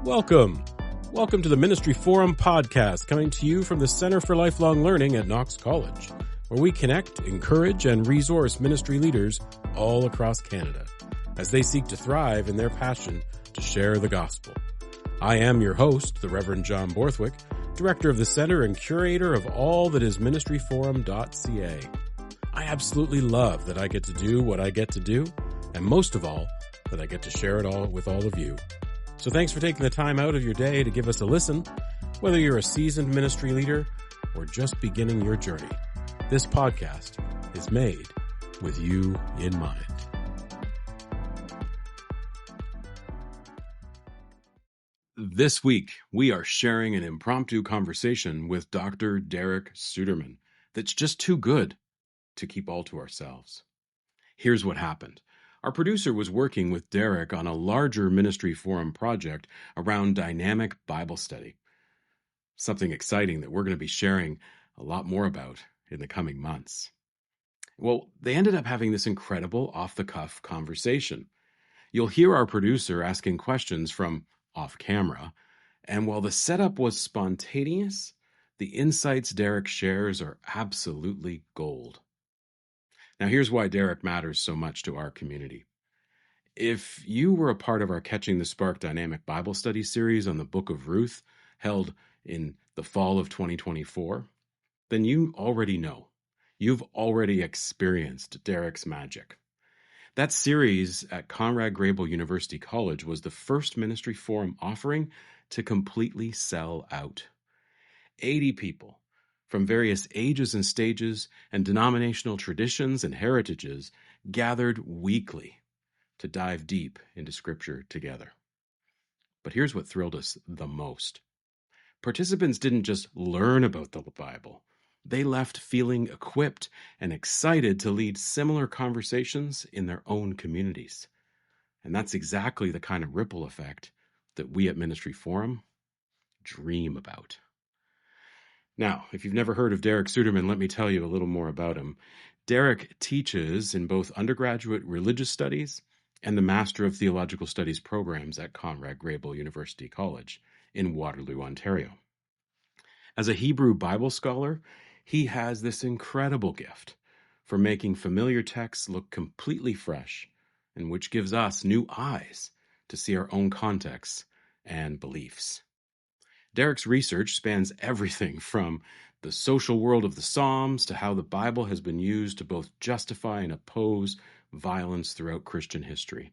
Welcome. Welcome to the Ministry Forum podcast, coming to you from the Center for Lifelong Learning at Knox College, where we connect, encourage, and resource ministry leaders all across Canada as they seek to thrive in their passion to share the gospel. I am your host, the Reverend John Borthwick, Director of the Center and Curator of all that is ministryforum.ca. I absolutely love that I get to do what I get to do, and most of all, that I get to share it all with all of you. So thanks for taking the time out of your day to give us a listen, whether you're a seasoned ministry leader or just beginning your journey. This podcast is made with you in mind. This week, we are sharing an impromptu conversation with Dr. Derek Suderman that's just too good to keep all to ourselves. Here's what happened. Our producer was working with Derek on a larger ministry forum project around dynamic Bible study, something exciting that we're going to be sharing a lot more about in the coming months. Well, they ended up having this incredible off-the-cuff conversation. You'll hear our producer asking questions from off camera, and while the setup was spontaneous, the insights Derek shares are absolutely gold. Now, here's why Derek matters so much to our community. If you were a part of our Catching the Spark Dynamic Bible Study series on the book of Ruth, held in the fall of 2024, then you already know. You've already experienced Derek's magic. That series at Conrad Grebel University College was the first ministry forum offering to completely sell out. 80 people from various ages and stages and denominational traditions and heritages gathered weekly to dive deep into Scripture together. But here's what thrilled us the most. Participants didn't just learn about the Bible. They left feeling equipped and excited to lead similar conversations in their own communities. And that's exactly the kind of ripple effect that we at Ministry Forum dream about. Now, if you've never heard of Derek Suderman, let me tell you a little more about him. Derek teaches in both undergraduate religious studies and the Master of Theological Studies programs at Conrad Grebel University College in Waterloo, Ontario. As a Hebrew Bible scholar, he has this incredible gift for making familiar texts look completely fresh, and which gives us new eyes to see our own contexts and beliefs. Derek's research spans everything from the social world of the Psalms to how the Bible has been used to both justify and oppose violence throughout Christian history.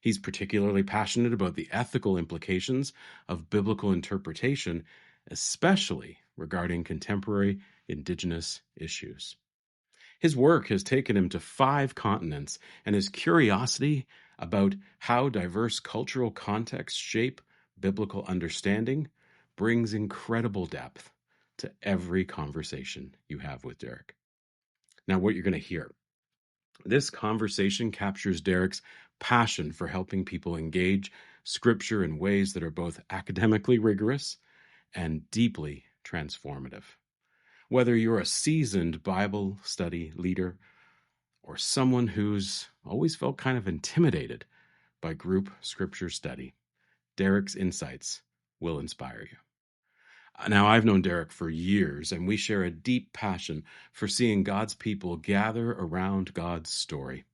He's particularly passionate about the ethical implications of biblical interpretation, especially regarding contemporary Indigenous issues. His work has taken him to 5 continents, and his curiosity about how diverse cultural contexts shape biblical understanding brings incredible depth to every conversation you have with Derek. Now, what you're going to hear. This conversation captures Derek's passion for helping people engage Scripture in ways that are both academically rigorous and deeply transformative. Whether you're a seasoned Bible study leader or someone who's always felt kind of intimidated by group Scripture study, Derek's insights will inspire you. Now, I've known Derek for years, and we share a deep passion for seeing God's people gather around God's story.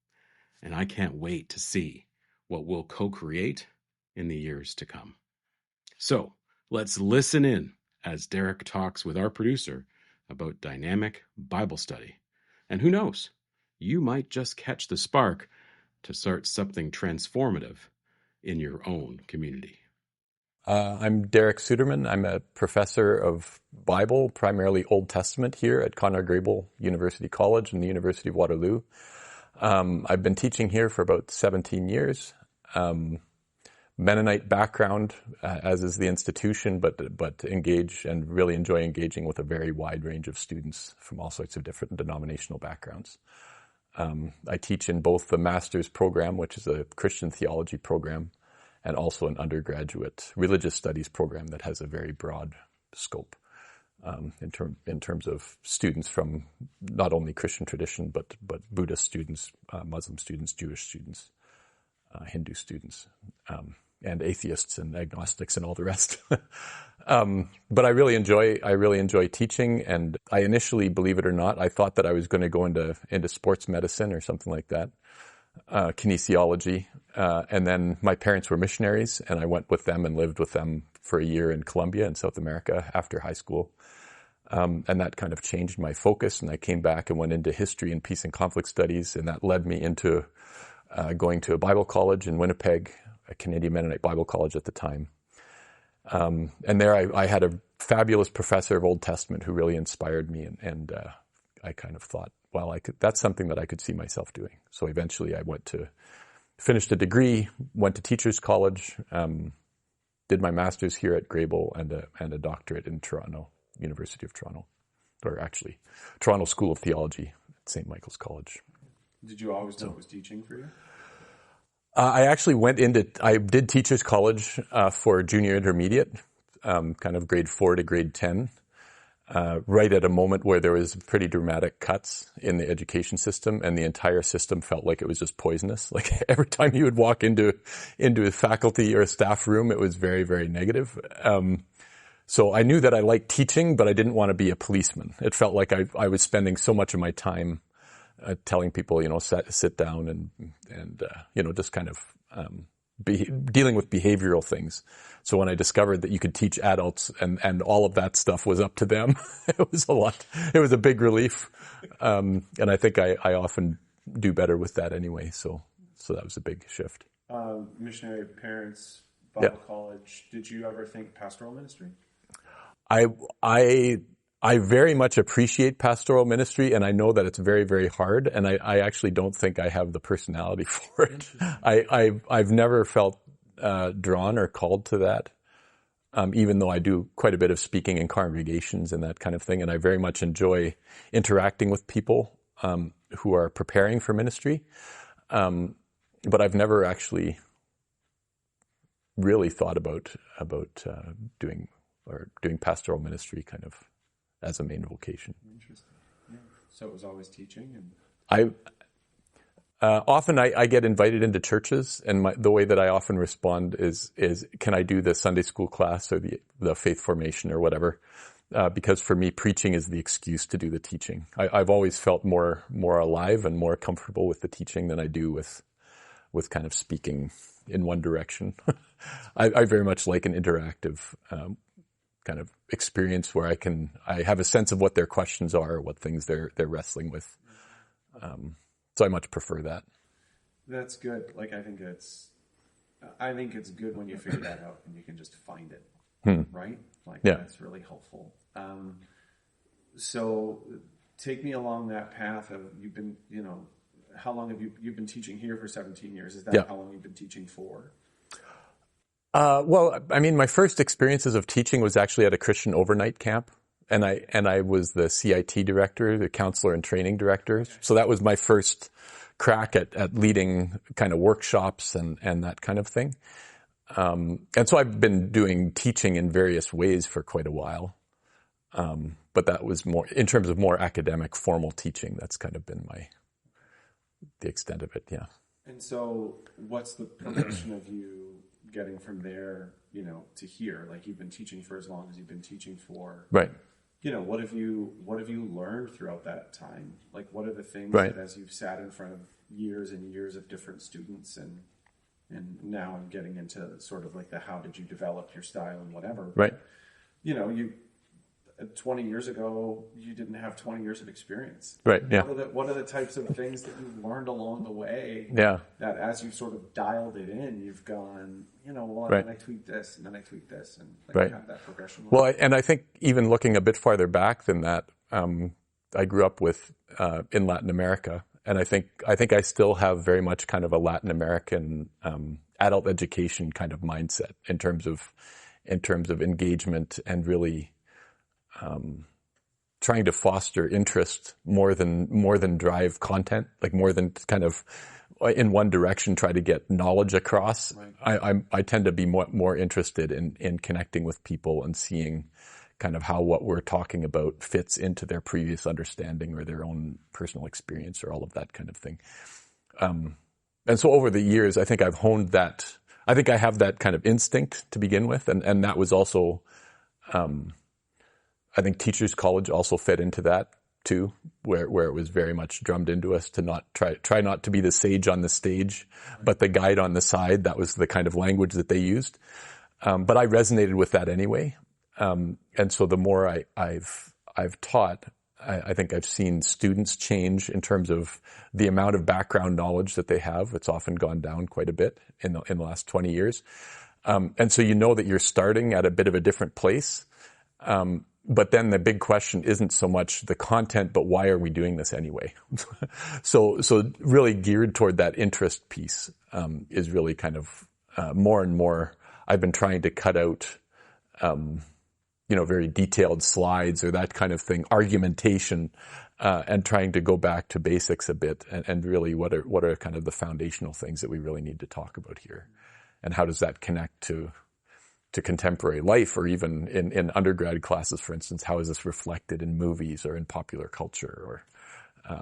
And I can't wait to see what we'll co-create in the years to come. So, let's listen in as Derek talks with our producer about dynamic Bible study. And who knows, you might just catch the spark to start something transformative in your own community. I'm Derek Suderman. I'm a professor of Bible, primarily Old Testament, here at Conrad Grebel University College and the University of Waterloo. I've been teaching here for about 17 years. Mennonite background, as is the institution, but engage and really enjoy engaging with a very wide range of students from all sorts of different denominational backgrounds. I teach in both the master's program, which is a Christian theology program, and also an undergraduate religious studies program that has a very broad scope in terms of students from not only Christian tradition, but Buddhist students, Muslim students, Jewish students, Hindu students. atheists and agnostics and all the rest. But I really enjoy teaching. And I initially, believe it or not, I thought that I was going to go into sports medicine or something like that, kinesiology. And then my parents were missionaries, and I went with them and lived with them for a year in Colombia in South America after high school. And that kind of changed my focus, and I came back and went into history and peace and conflict studies, and that led me into going to a Bible college in Winnipeg, a Canadian Mennonite Bible college at the time. And there I had a fabulous professor of Old Testament who really inspired me, and I kind of thought, well, that's something that I could see myself doing. So eventually I finished a degree, went to teachers college, did my master's here at Grebel and a doctorate in Toronto, University of Toronto, or actually Toronto School of Theology at St. Michael's College. Did you always know it was teaching for you? I actually I did teachers college for junior intermediate, kind of grade 4 to grade 10, right at a moment where there was pretty dramatic cuts in the education system, and the entire system felt like it was just poisonous. Like every time you would walk into a faculty or a staff room, it was very, very negative. So I knew that I liked teaching, but I didn't want to be a policeman. It felt like I was spending so much of my time telling people, sit down and just kind of dealing with behavioral things. So when I discovered that you could teach adults and all of that stuff was up to them, it was a lot. It was a big relief. And I think I often do better with that anyway. So that was a big shift. Missionary parents, Bible college. Did you ever think pastoral ministry? I very much appreciate pastoral ministry, and I know that it's very, very hard, and I actually don't think I have the personality for it. I've never felt drawn or called to that, even though I do quite a bit of speaking in congregations and that kind of thing, and I very much enjoy interacting with people who are preparing for ministry. But I've never actually really thought about doing pastoral ministry kind of as a main vocation. Interesting. Yeah. So it was always teaching, and often I get invited into churches, and the way that I often respond is can I do the Sunday school class or the faith formation or whatever? Because for me, preaching is the excuse to do the teaching. I've always felt more alive and more comfortable with the teaching than I do with kind of speaking in one direction. I very much like an interactive kind of experience where I have a sense of what their questions are, what things they're wrestling with. So I much prefer that. That's good. Like, I think it's good when you figure that out and you can just find it, right? Like, that's really helpful. So take me along that path of, you've been, how long have you've been teaching here for 17 years? Is that how long you've been teaching for? Well, I mean, my first experiences of teaching was actually at a Christian overnight camp, and I was the CIT director, the counselor and training director. So that was my first crack at leading kind of workshops and that kind of thing. And so I've been doing teaching in various ways for quite a while. But that was more, in terms of more academic, formal teaching, that's kind of been the extent of it, yeah. And so what's the progression of you getting from there, to here? Like, you've been teaching for as long as you've been teaching for. Right. What have you learned throughout that time? Like, what are the things that, as you've sat in front of years and years of different students, and now I'm getting into sort of like the how did you develop your style and whatever. Right. You 20 years ago, you didn't have 20 years of experience. Right, yeah. What are the types of things that you've learned along the way that as you've sort of dialed it in, you've gone, then I tweak this, and then I tweak this, and have that progression. Well, and I think even looking a bit farther back than that, I grew up in Latin America, and I think I still have very much kind of a Latin American adult education kind of mindset in terms of engagement and really trying to foster interest more than drive content, like more than kind of in one direction try to get knowledge across. Right. I tend to be more interested in connecting with people and seeing kind of how what we're talking about fits into their previous understanding or their own personal experience or all of that kind of thing. And so over the years, I think I've honed that I think I have that kind of instinct to begin with, and that was also, I think Teachers College also fed into that too, where it was very much drummed into us to not try not to be the sage on the stage, but the guide on the side. That was the kind of language that they used. But I resonated with that anyway. And so the more I've taught, I think I've seen students change in terms of the amount of background knowledge that they have. It's often gone down quite a bit in the last 20 years. And so you know that you're starting at a bit of a different place. But then the big question isn't so much the content, but why are we doing this anyway? So really geared toward that interest piece, is really kind of, more and more I've been trying to cut out, very detailed slides or that kind of thing, argumentation, and trying to go back to basics a bit and really what are kind of the foundational things that we really need to talk about here? And how does that connect to contemporary life, or even in undergrad classes, for instance? How is this reflected in movies or in popular culture or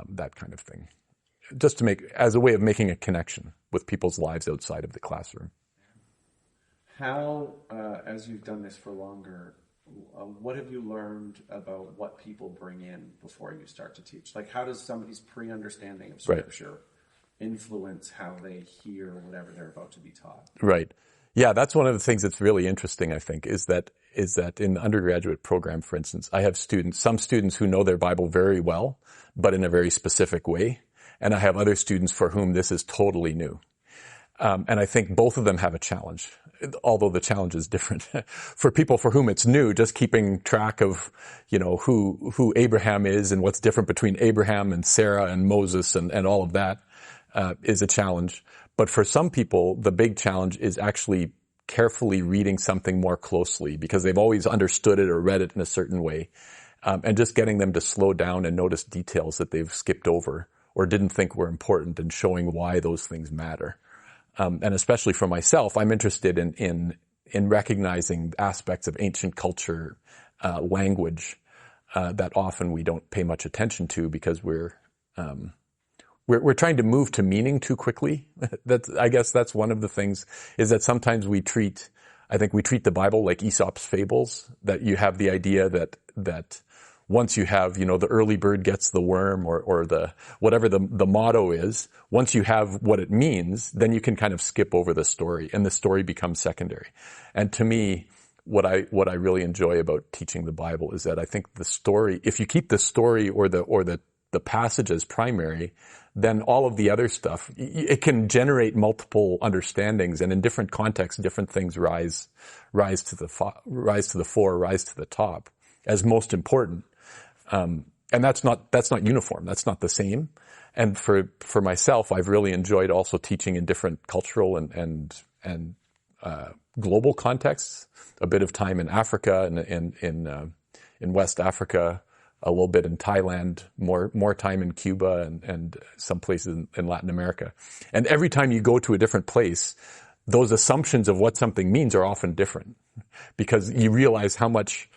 that kind of thing? Just to make, as a way of making a connection with people's lives outside of the classroom. How, as you've done this for longer, what have you learned about what people bring in before you start to teach? Like, how does somebody's pre-understanding of Scripture influence how they hear whatever they're about to be taught? Right. Yeah, that's one of the things that's really interesting, I think, is that in the undergraduate program, for instance, I have some students who know their Bible very well, but in a very specific way. And I have other students for whom this is totally new. And I think both of them have a challenge, although the challenge is different. For people for whom it's new, just keeping track of, who Abraham is and what's different between Abraham and Sarah and Moses and all of that, is a challenge. But for some people, the big challenge is actually carefully reading something more closely because they've always understood it or read it in a certain way. And just getting them to slow down and notice details that they've skipped over or didn't think were important, and showing why those things matter. And especially for myself, I'm interested in recognizing aspects of ancient culture, language, that often we don't pay much attention to because we're trying to move to meaning too quickly. I guess that's one of the things, is that sometimes we treat the Bible like Aesop's fables, that you have the idea that once you have, the early bird gets the worm, or the, whatever the motto is, once you have what it means, then you can kind of skip over the story and the story becomes secondary. And to me, what I really enjoy about teaching the Bible is that I think the story, if you keep the story or the passage as primary, then all of the other stuff, it can generate multiple understandings, and in different contexts, different things rise to the fore, rise to the top as most important. And that's not uniform. That's not the same. And for myself, I've really enjoyed also teaching in different cultural and global contexts. A bit of time in Africa and in West Africa, a little bit in Thailand, more time in Cuba and some places in Latin America. And every time you go to a different place, those assumptions of what something means are often different, because you realize how much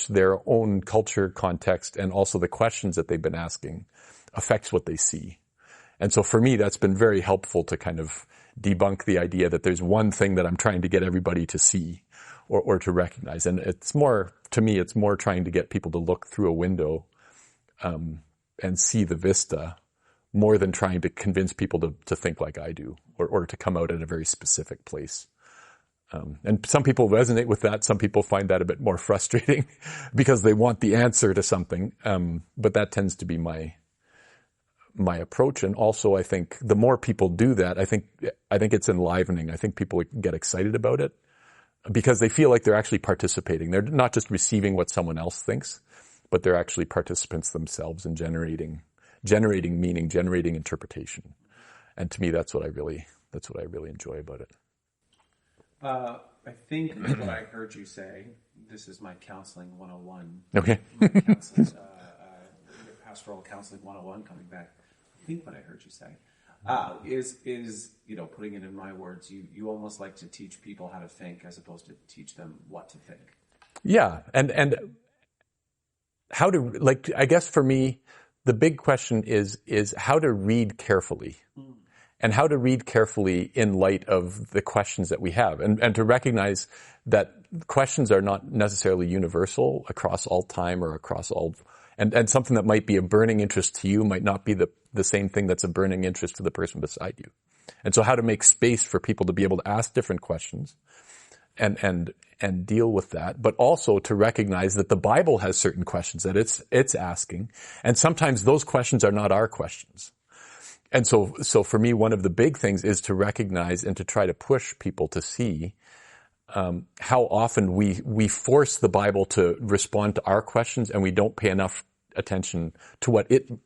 their own culture context and also the questions that they've been asking affects what they see. And so for me, that's been very helpful to kind of debunk the idea that there's one thing that I'm trying to get everybody to see or to recognize. And it's more trying to get people to look through a window, and see the vista, more than trying to convince people to think like I do or to come out at a very specific place. And some people resonate with that. Some people find that a bit more frustrating because they want the answer to something. But that tends to be my approach. And also, I think the more people do that, I think it's enlivening. I think people get excited about it because they feel like they're actually participating. They're not just receiving what someone else thinks, but they're actually participants themselves in generating meaning, generating interpretation. And to me, that's what I really enjoy about it. I think what I heard you say, this is my counseling 101. Okay. Pastoral counseling 101 coming back. I think what I heard you say is putting it in my words, you almost like to teach people how to think as opposed to teach them what to think. Yeah. And how to, I guess for me, the big question is how to read carefully. and how to read carefully in light of the questions that we have, and to recognize that questions are not necessarily universal across all time or across all, and something that might be a burning interest to you might not be the same thing that's a burning interest to the person beside you. And so how to make space for people to be able to ask different questions and deal with that, but also to recognize that the Bible has certain questions that it's asking, and sometimes those questions are not our questions. And so for me, one of the big things is to recognize and to try to push people to see how often we force the Bible to respond to our questions, and we don't pay enough attention to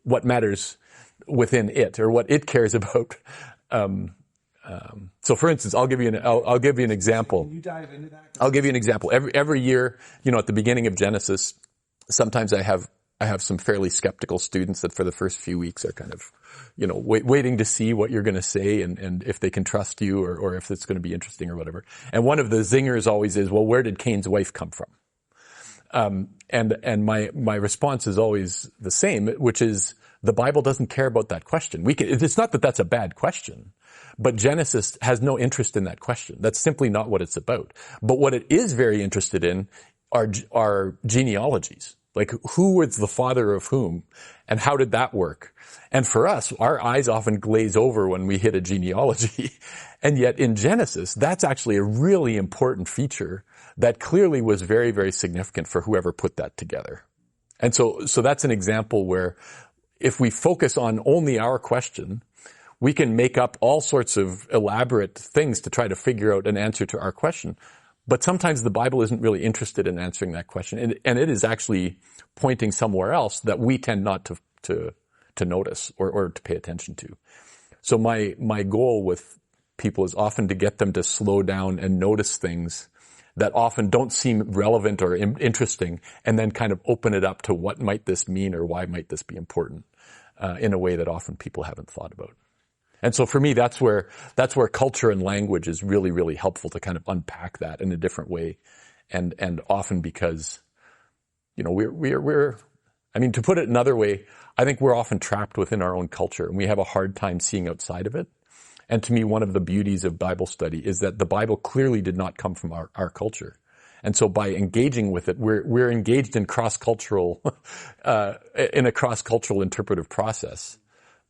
what matters within it, or what it cares about. So for instance, I'll give you an example. Can you dive into that? I'll give you an example. Every year, at the beginning of Genesis, sometimes I have some fairly skeptical students that for the first few weeks are kind of, waiting to see what you're going to say and if they can trust you or if it's going to be interesting or whatever. And one of the zingers always is, well, where did Cain's wife come from? And my response is always the same, which is the Bible doesn't care about that question. It's not that that's a bad question, but Genesis has no interest in that question. That's simply not what it's about. But what it is very interested in are genealogies. Like, who was the father of whom, and how did that work? And for us, our eyes often glaze over when we hit a genealogy. And yet in Genesis, that's actually a really important feature that clearly was very, very significant for whoever put that together. And so that's an example where if we focus on only our question, we can make up all sorts of elaborate things to try to figure out an answer to our question. But sometimes the Bible isn't really interested in answering that question, and it is actually pointing somewhere else that we tend not to notice or to pay attention to. So my goal with people is often to get them to slow down and notice things that often don't seem relevant or interesting, and then kind of open it up to what might this mean or why might this be important in a way that often people haven't thought about. And so for me, that's where culture and language is really, really helpful to kind of unpack that in a different way. And often because, to put it another way, I think we're often trapped within our own culture and we have a hard time seeing outside of it. And to me, one of the beauties of Bible study is that the Bible clearly did not come from our culture. And so by engaging with it, we're engaged in cross-cultural, in a cross-cultural interpretive process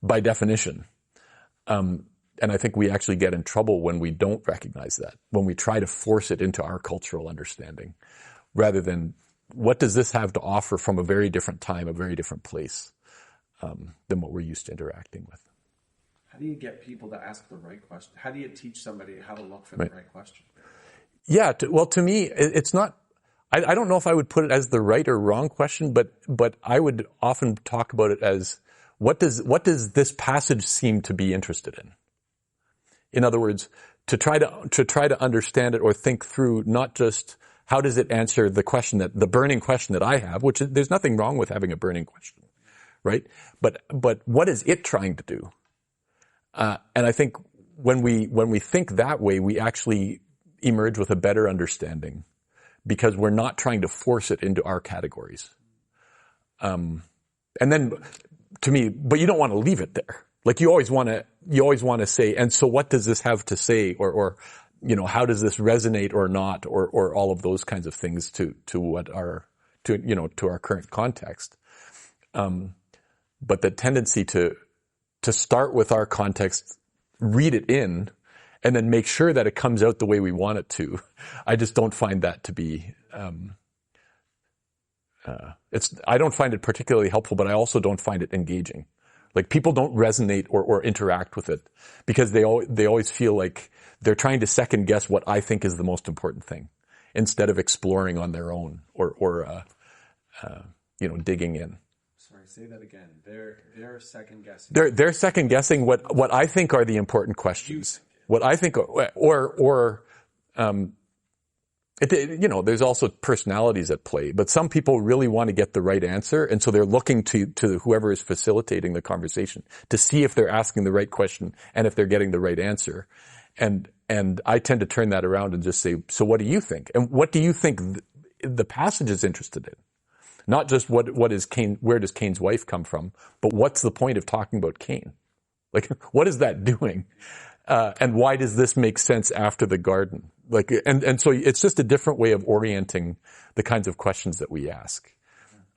by definition. And I think we actually get in trouble when we don't recognize that, when we try to force it into our cultural understanding, rather than what does this have to offer from a very different time, a very different place, than what we're used to interacting with. How do you get people to ask the right question? How do you teach somebody how to look for the right question? Yeah, to me, it's not, I don't know if I would put it as the right or wrong question, but I would often talk about it as, what does this passage seem to be interested in? In other words, to try to understand it or think through not just how does it answer the burning question that I have, which there's nothing wrong with having a burning question, right? But what is it trying to do? And I think when we think that way, we actually emerge with a better understanding because we're not trying to force it into our categories. And then, to me, but you don't want to leave it there. Like you always want to say, and so what does this have to say, or how does this resonate or not, or all of those kinds of things to our current context. But the tendency to start with our context, read it in, and then make sure that it comes out the way we want it to, I just don't find that to be, I don't find it particularly helpful, but I also don't find it engaging. Like people don't resonate or interact with it because they always feel like they're trying to second guess what I think is the most important thing instead of exploring on their own or digging in. Sorry, say that again. They're second guessing. They're second guessing what I think are the important questions. What I think, there's also personalities at play, but some people really want to get the right answer, and so they're looking to whoever is facilitating the conversation to see if they're asking the right question and if they're getting the right answer. And I tend to turn that around and just say, so what do you think? And what do you think the passage is interested in? Not just what is Cain, where does Cain's wife come from, but what's the point of talking about Cain? Like, what is that doing? And why does this make sense after the garden? Like, and so it's just a different way of orienting the kinds of questions that we ask.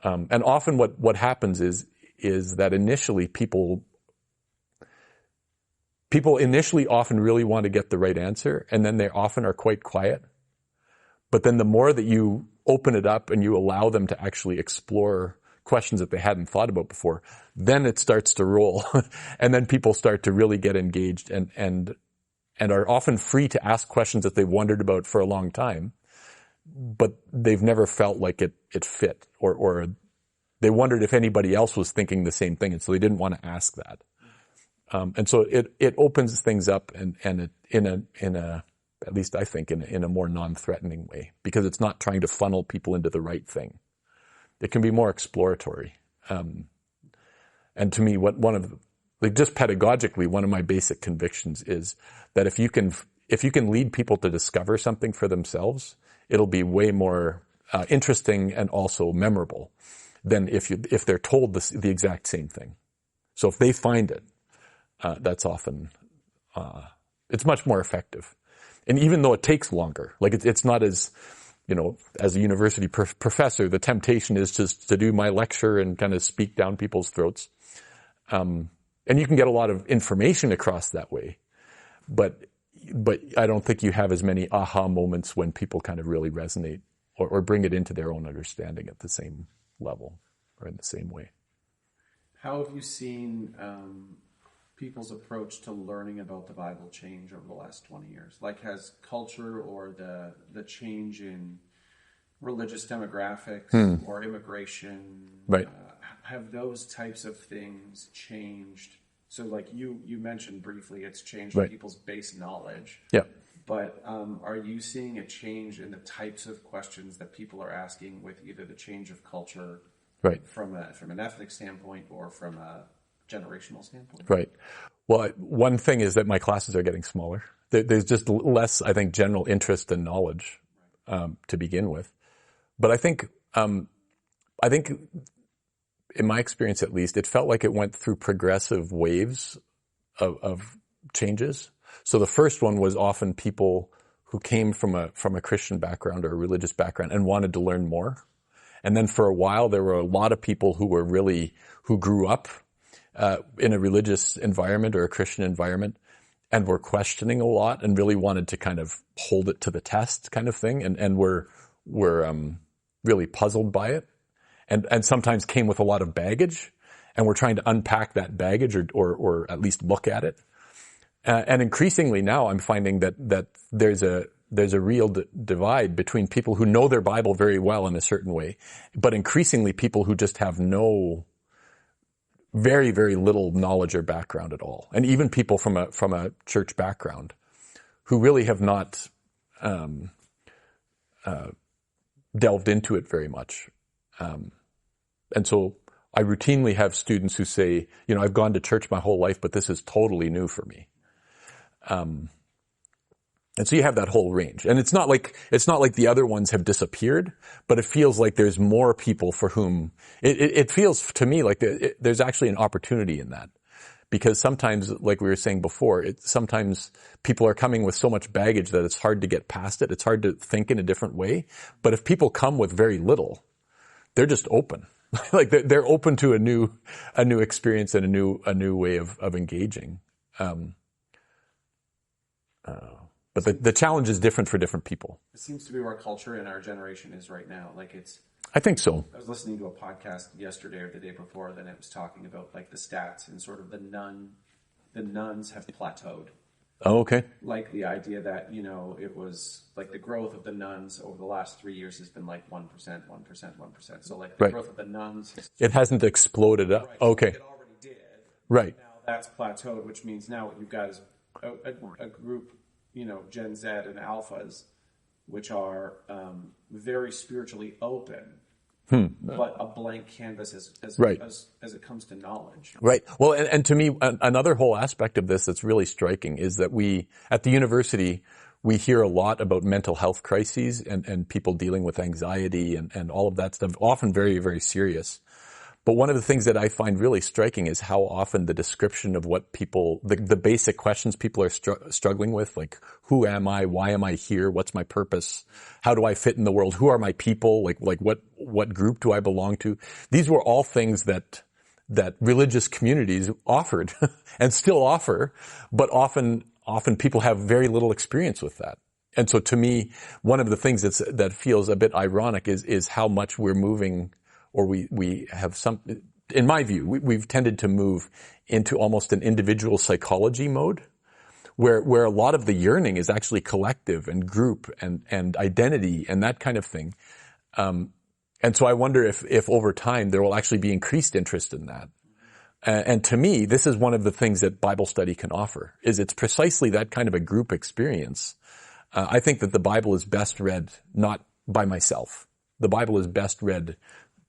And often what happens is that initially people initially often really want to get the right answer, and then they often are quite quiet. But then the more that you open it up and you allow them to actually explore questions that they hadn't thought about before, then it starts to roll. And then people start to really get engaged and are often free to ask questions that they've wondered about for a long time, but they've never felt like it fit, or they wondered if anybody else was thinking the same thing, and so they didn't want to ask that. And so it opens things up and in a at least I think in a more non-threatening way, because it's not trying to funnel people into the right thing. It can be more exploratory. And to me, just pedagogically, one of my basic convictions is that if you can lead people to discover something for themselves, it'll be way more interesting and also memorable than if they're told the exact same thing. So if they find it, that's often it's much more effective. And even though it takes longer, like it's not as, as a university professor, the temptation is just to do my lecture and kind of speak down people's throats. And you can get a lot of information across that way. But I don't think you have as many aha moments when people kind of really resonate or bring it into their own understanding at the same level or in the same way. How have you seen people's approach to learning about the Bible change over the last 20 years? Like, has culture or the change in religious demographics or immigration, right, have those types of things changed? So like you mentioned briefly, it's changed right, people's base knowledge. Yeah. But are you seeing a change in the types of questions that people are asking with either the change of culture, right, from an ethnic standpoint or from a generational standpoint? Right. Well, one thing is that my classes are getting smaller. There's just less, I think, general interest and knowledge to begin with. But I think in my experience at least, it felt like it went through progressive waves of changes. So the first one was often people who came from a Christian background or a religious background and wanted to learn more. And then for a while, there were a lot of people who grew up in a religious environment or a Christian environment and were questioning a lot and really wanted to kind of hold it to the test kind of thing, and were really puzzled by it, and sometimes came with a lot of baggage, and we're trying to unpack that baggage or at least look at it. And increasingly now I'm finding that there's a real divide between people who know their Bible very well in a certain way, but increasingly people who just have very, very little knowledge or background at all. And even people from a church background who really have not delved into it very much. And so I routinely have students who say, I've gone to church my whole life, but this is totally new for me. And so you have that whole range. And it's not like the other ones have disappeared, but it feels like there's more people for whom it feels to me like there's actually an opportunity in that. Because sometimes, like we were saying before, sometimes people are coming with so much baggage that it's hard to get past it. It's hard to think in a different way. But if people come with very little, they're just open. Like they're open to a new experience and a new way of engaging. But the challenge is different for different people. It seems to be where culture in our generation is right now. I think so. I was listening to a podcast yesterday or the day before, then it was talking about like the stats and sort of the nuns have plateaued. Oh, okay. Like the idea that, it was like the growth of the nuns over the last 3 years has been like 1%, 1%, 1%. So like the growth of the nuns. It hasn't exploded up. Right, okay. It already did. Right. Now that's plateaued, which means now what you've got is a group, Gen Z and alphas, which are very spiritually open, but a blank canvas as it comes to knowledge. Right. Well, and to me, another whole aspect of this that's really striking is that we, at the university, we hear a lot about mental health crises and people dealing with anxiety and all of that stuff, often very, very serious. But one of the things that I find really striking is how often the description of what people, the basic questions people are struggling with, like, who am I? Why am I here? What's my purpose? How do I fit in the world? Who are my people? Like what group do I belong to? These were all things that religious communities offered and still offer, but often people have very little experience with that. And so to me, one of the things that feels a bit ironic is how much we're moving, or we have in my view, we've tended to move into almost an individual psychology mode, where a lot of the yearning is actually collective and group and identity and that kind of thing. And so I wonder if over time there will actually be increased interest in that. And to me, this is one of the things that Bible study can offer, is it's precisely that kind of a group experience. I think that the Bible is best read not by myself. The Bible is best read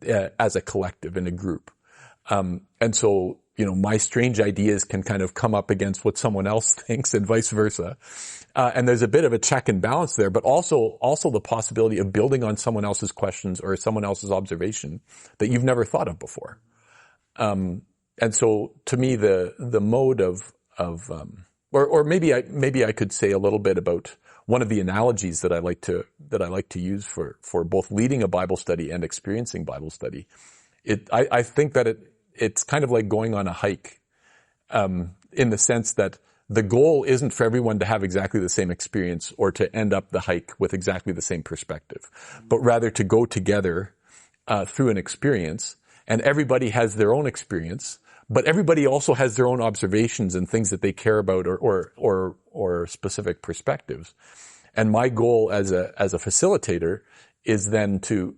as a collective, in a group. And so, my strange ideas can kind of come up against what someone else thinks and vice versa. And there's a bit of a check and balance there, but also the possibility of building on someone else's questions or someone else's observation that you've never thought of before. And so to me, the mode or maybe I could say a little bit about one of the analogies that I like to use for both leading a Bible study and experiencing Bible study. I think that it's kind of like going on a hike, in the sense that the goal isn't for everyone to have exactly the same experience or to end up the hike with exactly the same perspective, but rather to go together through an experience, and everybody has their own experience, but everybody also has their own observations and things that they care about or specific perspectives. And my goal as a facilitator is then to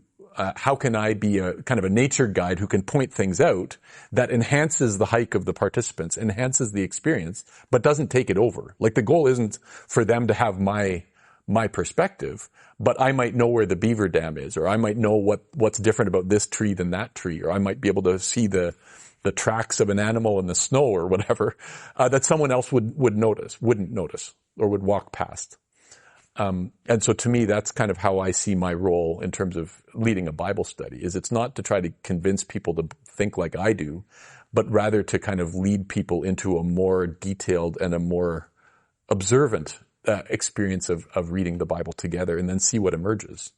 how can I be a kind of a nature guide who can point things out that enhances the hike of the participants, enhances the experience, but doesn't take it over. Like, the goal isn't for them to have my perspective, but I might know where the beaver dam is, or I might know what's different about this tree than that tree, or I might be able to see the tracks of an animal in the snow or whatever, that someone else wouldn't notice, or would walk past. And so to me, that's kind of how I see my role in terms of leading a Bible study, is it's not to try to convince people to think like I do, but rather to kind of lead people into a more detailed and a more observant experience of reading the Bible together, and then see what emerges.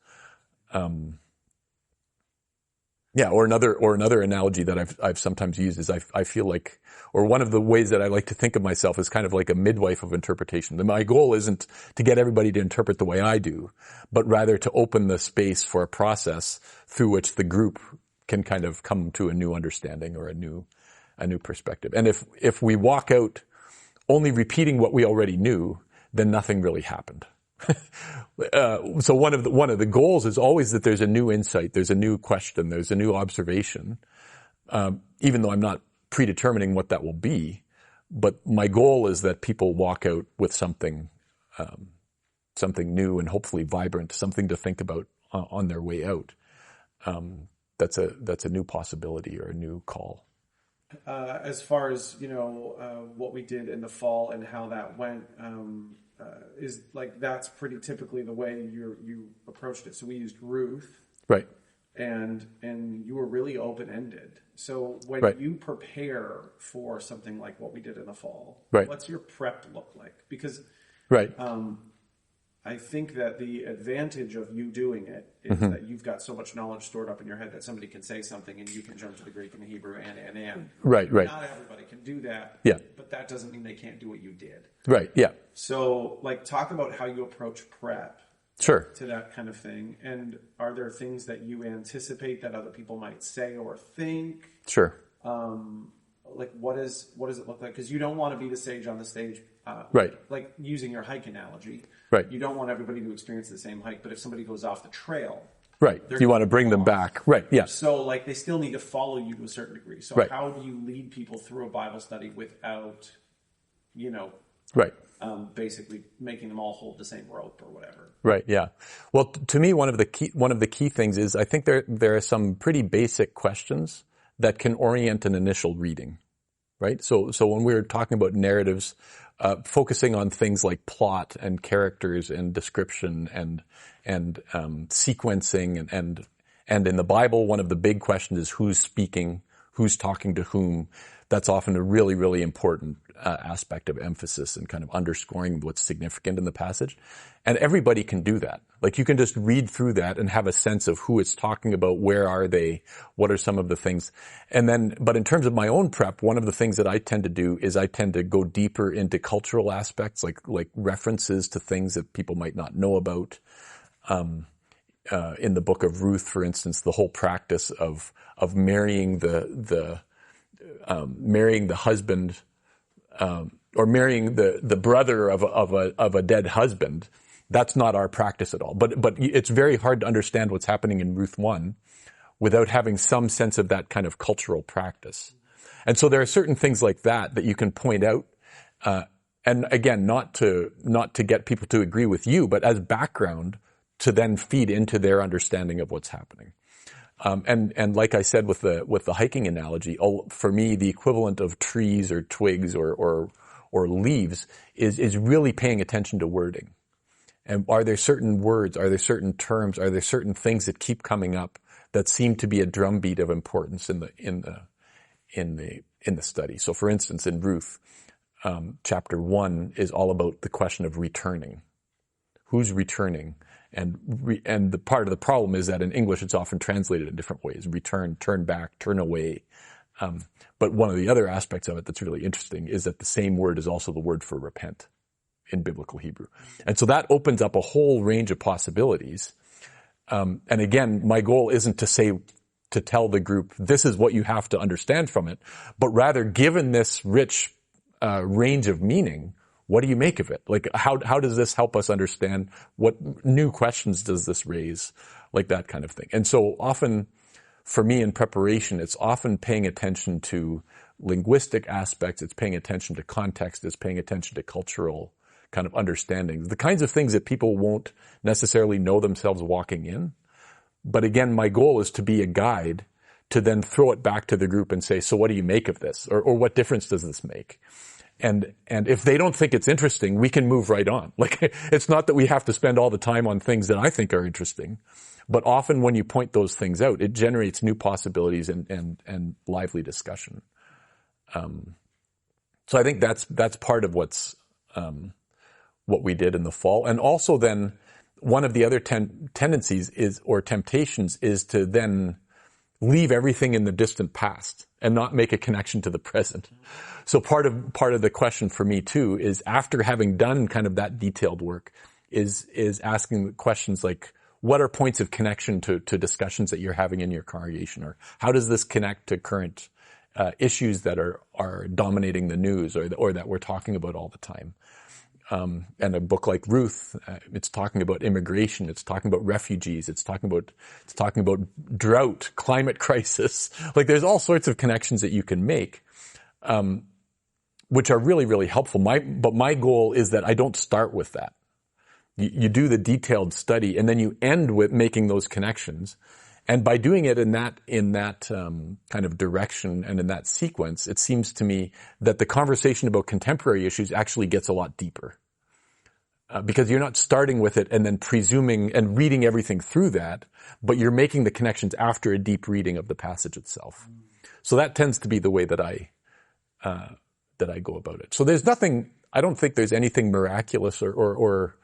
Or another analogy that I've sometimes used is I feel like, or one of the ways that I like to think of myself is kind of like a midwife of interpretation. My goal isn't to get everybody to interpret the way I do, but rather to open the space for a process through which the group can kind of come to a new understanding or a new perspective. And if we walk out only repeating what we already knew, then nothing really happened. So one of the goals is always that there's a new insight, there's a new question, there's a new observation, even though I'm not predetermining what that will be. But my goal is that people walk out with something new and hopefully vibrant, something to think about on their way out. That's a new possibility or a new call. As far as what we did in the fall and how that went. Is like, that's pretty typically the way you approached it. So we used Ruth, right, and you were really open-ended. So when you prepare for something like what we did in the fall, what's your prep look like? Because I think that the advantage of you doing it is that you've got so much knowledge stored up in your head that somebody can say something and you can jump to the Greek and the Hebrew and. Right. Not everybody can do that. Yeah. But that doesn't mean they can't do what you did. Right. Yeah. So, talk about how you approach prep. Sure. To that kind of thing. And are there things that you anticipate that other people might say or think? Sure. What does it look like? Because you don't want to be the sage on the stage. Right. Like, using your hike analogy. Right. You don't want everybody to experience the same hike, but if somebody goes off the trail. Right. You want to bring them back. Right. Yeah. So, they still need to follow you to a certain degree. So how do you lead people through a Bible study without, right. Basically making them all hold the same rope or whatever? Right. Yeah. Well, to me, one of the key things is I think there are some pretty basic questions that can orient an initial reading. Right. So when we're talking about narratives, focusing on things like plot and characters and description and sequencing and in the Bible, one of the big questions is who's speaking, who's talking to whom, that's often a really, really important aspect of emphasis and kind of underscoring what's significant in the passage. And everybody can do that. Like you can just read through that and have a sense of who it's talking about, where are they, what are some of the things. And then, but in terms of my own prep, one of the things that I tend to do is I tend to go deeper into cultural aspects, like references to things that people might not know about. In the book of Ruth, for instance, the whole practice of marrying marrying the husband, or marrying the brother of a dead husband, that's not our practice at all. But it's very hard to understand what's happening in Ruth 1 without having some sense of that kind of cultural practice. And so there are certain things like that you can point out, and again, not to get people to agree with you, but as background to then feed into their understanding of what's happening. And like I said with the hiking analogy, for me, the equivalent of trees or twigs or leaves is really paying attention to wording. And are there certain words, are there certain terms, are there certain things that keep coming up that seem to be a drumbeat of importance in the study? So for instance, in Ruth, chapter 1 is all about the question of returning. Who's returning? And the part of the problem is that in English it's often translated in different ways. Return, turn back, turn away. But one of the other aspects of it that's really interesting is that the same word is also the word for repent in biblical Hebrew. And so that opens up a whole range of possibilities. And again, my goal isn't to tell the group, this is what you have to understand from it, but rather, given this rich range of meaning, what do you make of it? Like, how does this help us understand? What new questions does this raise? Like that kind of thing. And so often, for me in preparation, it's often paying attention to linguistic aspects, it's paying attention to context, it's paying attention to cultural kind of understanding. The kinds of things that people won't necessarily know themselves walking in. But again, my goal is to be a guide to then throw it back to the group and say, so what do you make of this? Or what difference does this make? And if they don't think it's interesting, we can move right on. Like, it's not that we have to spend all the time on things that I think are interesting, but often when you point those things out, it generates new possibilities and lively discussion. So I think that's part of what we did in the fall. And also then one of the other tendencies or temptations is to then leave everything in the distant past and not make a connection to the present. So part of the question for me too is, after having done kind of that detailed work, is asking questions like, what are points of connection to discussions that you're having in your congregation? Or how does this connect to current issues that are dominating the news or that we're talking about all the time? And a book like Ruth, it's talking about immigration, it's talking about refugees, it's talking about drought, climate crisis. Like, there's all sorts of connections that you can make, which are really, really helpful. But my goal is that I don't start with that. You do the detailed study and then you end with making those connections. And by doing it in that kind of direction and in that sequence, it seems to me that the conversation about contemporary issues actually gets a lot deeper. Because you're not starting with it and then presuming and reading everything through that, but you're making the connections after a deep reading of the passage itself. So that tends to be the way that I go about it. So there's nothing, I don't think there's anything miraculous or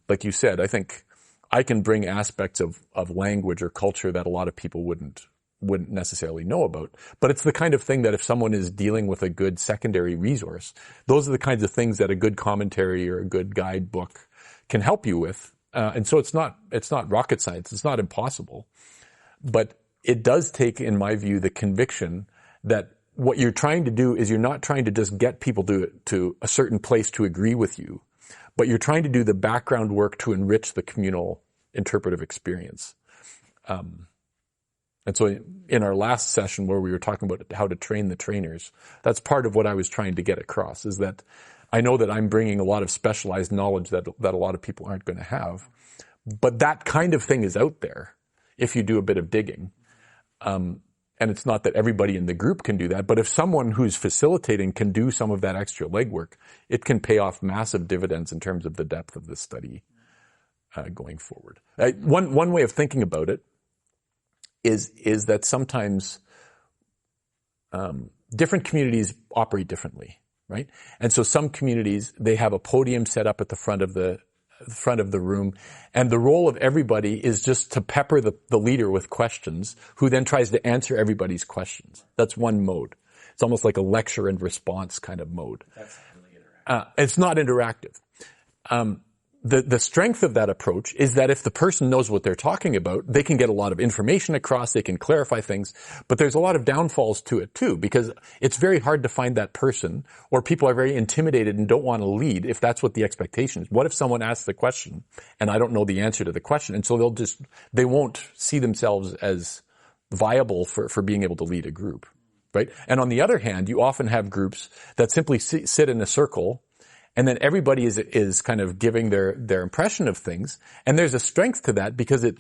like you said, I think I can bring aspects of language or culture that a lot of people wouldn't necessarily know about. But it's the kind of thing that if someone is dealing with a good secondary resource, those are the kinds of things that a good commentary or a good guidebook can help you with. And so it's not rocket science. It's not impossible. But it does take, in my view, the conviction that what you're trying to do is you're not trying to just get people to a certain place to agree with you, but you're trying to do the background work to enrich the communal interpretive experience. And so in our last session where we were talking about how to train the trainers, that's part of what I was trying to get across, is that I know that I'm bringing a lot of specialized knowledge that a lot of people aren't going to have, but that kind of thing is out there if you do a bit of digging. And it's not that everybody in the group can do that, but if someone who's facilitating can do some of that extra legwork, it can pay off massive dividends in terms of the depth of the study going forward. One way of thinking about it is that sometimes different communities operate differently, right? And so some communities, they have a podium set up at the front of the room, and the role of everybody is just to pepper the leader with questions, who then tries to answer everybody's questions. That's one mode. It's almost like a lecture and response kind of mode. That's really interactive. It's not interactive. The strength of that approach is that if the person knows what they're talking about, they can get a lot of information across, they can clarify things, but there's a lot of downfalls to it too, because it's very hard to find that person, or people are very intimidated and don't want to lead if that's what the expectation is. What if someone asks the question and I don't know the answer to the question? And so they won't see themselves as viable for being able to lead a group, right? And on the other hand, you often have groups that simply sit in a circle, and then everybody is kind of giving their impression of things. And there's a strength to that because it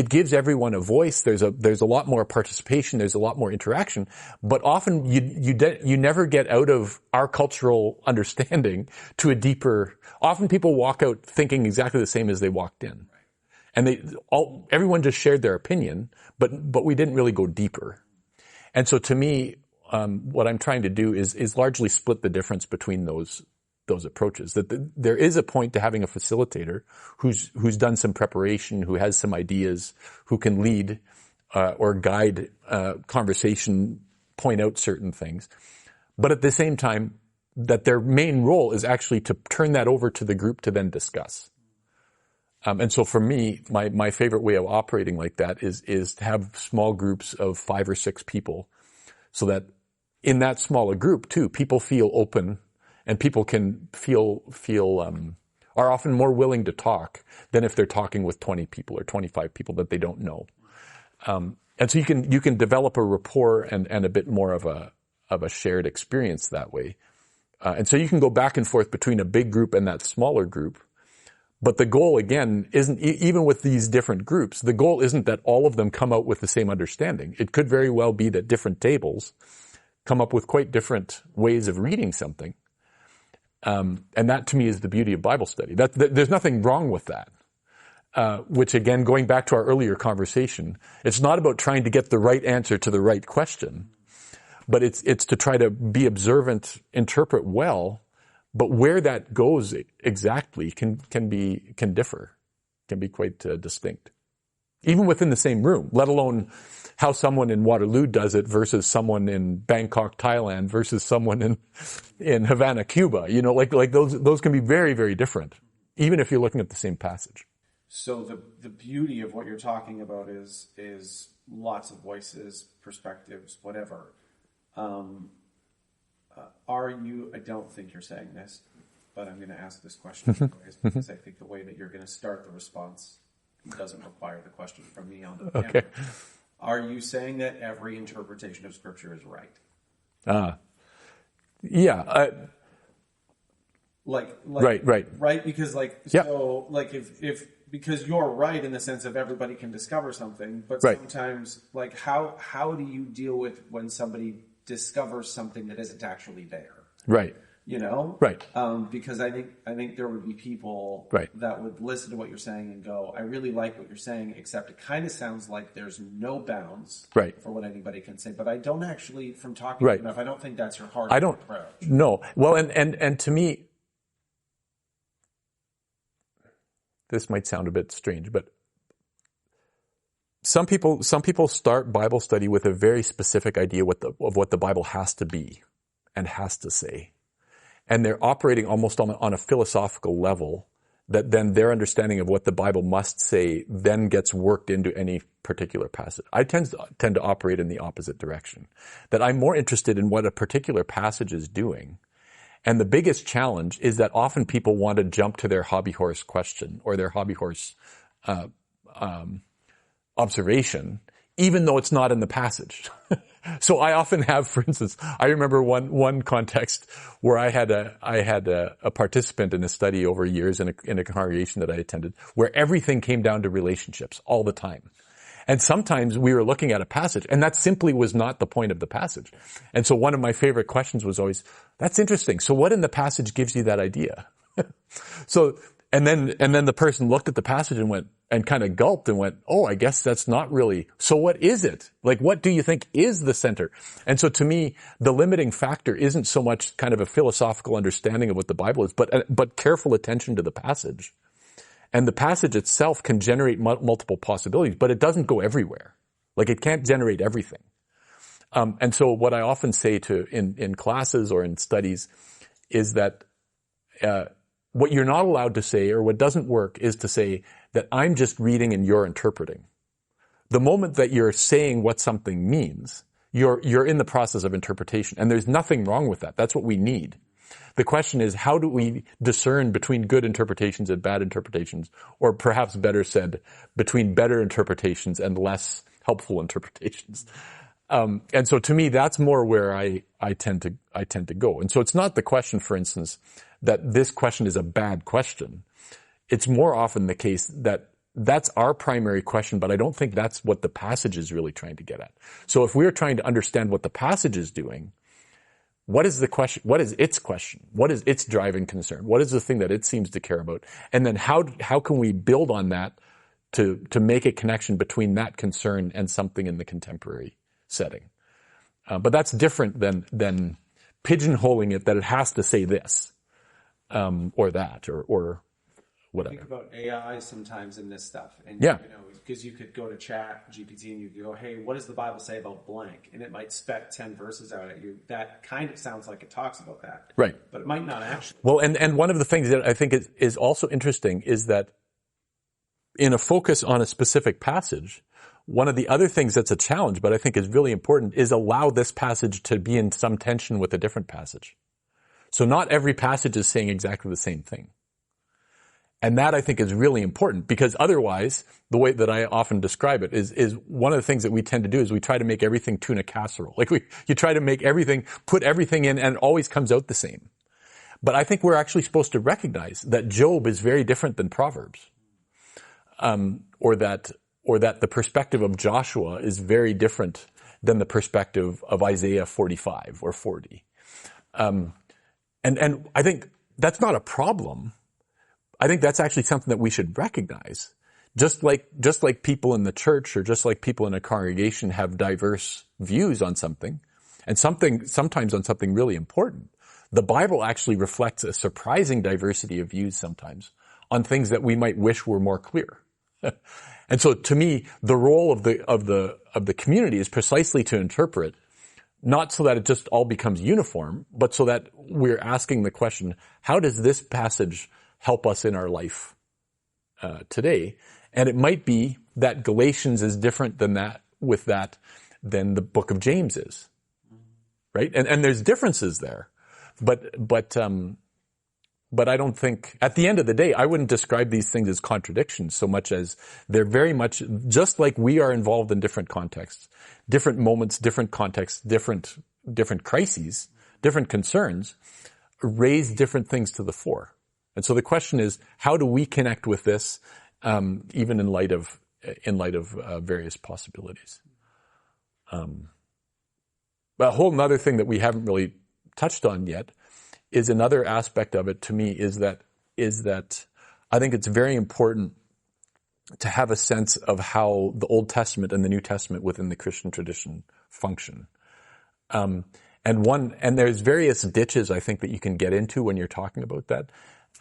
gives everyone a voice. There's a lot more participation. There's a lot more interaction. But often you never get out of our cultural understanding to a deeper. Often people walk out thinking exactly the same as they walked in. And everyone just shared their opinion, but we didn't really go deeper. And so to me, what I'm trying to do is largely split the difference between those approaches. That there is a point to having a facilitator who's done some preparation, who has some ideas, who can lead or guide conversation, point out certain things. But at the same time, that their main role is actually to turn that over to the group to then discuss. And so for me, my favorite way of operating like that is to have small groups of 5 or 6 people, so that in that smaller group too, people feel open, and people can are often more willing to talk than if they're talking with 20 people or 25 people that they don't know. And so you can develop a rapport and a bit more of a shared experience that way. And so you can go back and forth between a big group and that smaller group. But the goal, again, isn't, even with these different groups, the goal isn't that all of them come out with the same understanding. It could very well be that different tables come up with quite different ways of reading something. And that, to me, is the beauty of Bible study. There's nothing wrong with that. Which, again, going back to our earlier conversation, it's not about trying to get the right answer to the right question, but it's to try to be observant, interpret well. But where that goes exactly can differ, can be quite distinct, even within the same room. Let alone how someone in Waterloo does it versus someone in Bangkok, Thailand versus someone in Havana, Cuba. You know, like those can be very, very different, even if you're looking at the same passage. So the beauty of what you're talking about is lots of voices, perspectives, whatever. I don't think you're saying this, but I'm going to ask this question anyways, because I think the way that you're going to start the response doesn't require the question from me on the camera. Okay. Are you saying that every interpretation of Scripture is right? Yeah. Right? Because Yeah. so if because you're right in the sense of everybody can discover something, but Right. sometimes how do you deal with when somebody discovers something that isn't actually there? Right. You know? Right. Because I think there would be people Right. that would listen to what you're saying and go, I really like what you're saying, except it kind of sounds like there's no bounds Right. for what anybody can say. But I don't actually, from talking Right. to you enough, I don't think that's your hard I don't. approach. No. Well, and to me, this might sound a bit strange, but some people start Bible study with a very specific idea of what the Bible has to be and has to say. And they're operating almost on a philosophical level that then their understanding of what the Bible must say then gets worked into any particular passage. I tend to operate in the opposite direction, that I'm more interested in what a particular passage is doing. And the biggest challenge is that often people want to jump to their hobby horse question or their hobby horse observation, even though it's not in the passage. So I often have, for instance, I remember one context where I had a participant in a study over years in a congregation that I attended, where everything came down to relationships all the time. And sometimes we were looking at a passage, and that simply was not the point of the passage. And so one of my favorite questions was always, that's interesting. So what in the passage gives you that idea? So And then the person looked at the passage and went, and kind of gulped and went, oh, I guess that's not really, so what is it? Like, what do you think is the center? And so to me, the limiting factor isn't so much kind of a philosophical understanding of what the Bible is, but careful attention to the passage. And the passage itself can generate multiple possibilities, but it doesn't go everywhere. Like, it can't generate everything. And so what I often say in classes or in studies is that, what you're not allowed to say, or what doesn't work, is to say that I'm just reading and you're interpreting. The moment that you're saying what something means, you're in the process of interpretation. And there's nothing wrong with that. That's what we need. The question is, how do we discern between good interpretations and bad interpretations? Or perhaps better said, between better interpretations and less helpful interpretations. And so to me, that's more where I tend to go. And so it's not the question, for instance, that this question is a bad question. It's more often the case that that's our primary question, but I don't think that's what the passage is really trying to get at. So if we're trying to understand what the passage is doing, what is the question? What is its question? What is its driving concern? What is the thing that it seems to care about? And then how can we build on that to make a connection between that concern and something in the contemporary setting? But that's different than pigeonholing it, that it has to say this, or that, or whatever. Think about AI sometimes in this stuff. And, yeah. Because you could go to Chat GPT and you could go, hey, what does the Bible say about blank? And it might spec 10 verses out at you. That kind of sounds like it talks about that. Right. But it might not actually. Well, and one of the things that I think is also interesting is that in a focus on a specific passage, one of the other things that's a challenge, but I think is really important, is allow this passage to be in some tension with a different passage. So not every passage is saying exactly the same thing. And that, I think, is really important, because otherwise, the way that I often describe it is one of the things that we tend to do is we try to make everything tuna casserole. Like you try to make everything, put everything in, and it always comes out the same. But I think we're actually supposed to recognize that Job is very different than Proverbs. Or that the perspective of Joshua is very different than the perspective of Isaiah 45 or 40. And I think that's not a problem. I think that's actually something that we should recognize. Just like people in the church, or just like people in a congregation have diverse views on something, and sometimes on something really important. The Bible actually reflects a surprising diversity of views sometimes on things that we might wish were more clear. And so to me, the role of the community is precisely to interpret, not so that it just all becomes uniform, but so that we're asking the question, how does this passage help us in our life today? And it might be that Galatians is different than the book of James is, right? And there's differences there, but I don't think, at the end of the day, I wouldn't describe these things as contradictions so much as they're very much, just like we are involved in different contexts, different moments, different contexts, different crises, different concerns, raise different things to the fore. And so the question is, how do we connect with this, even in light of various possibilities? But a whole other thing that we haven't really touched on yet is another aspect of it to me is that I think it's very important to have a sense of how the Old Testament and the New Testament within the Christian tradition function. And there's various ditches I think that you can get into when you're talking about that.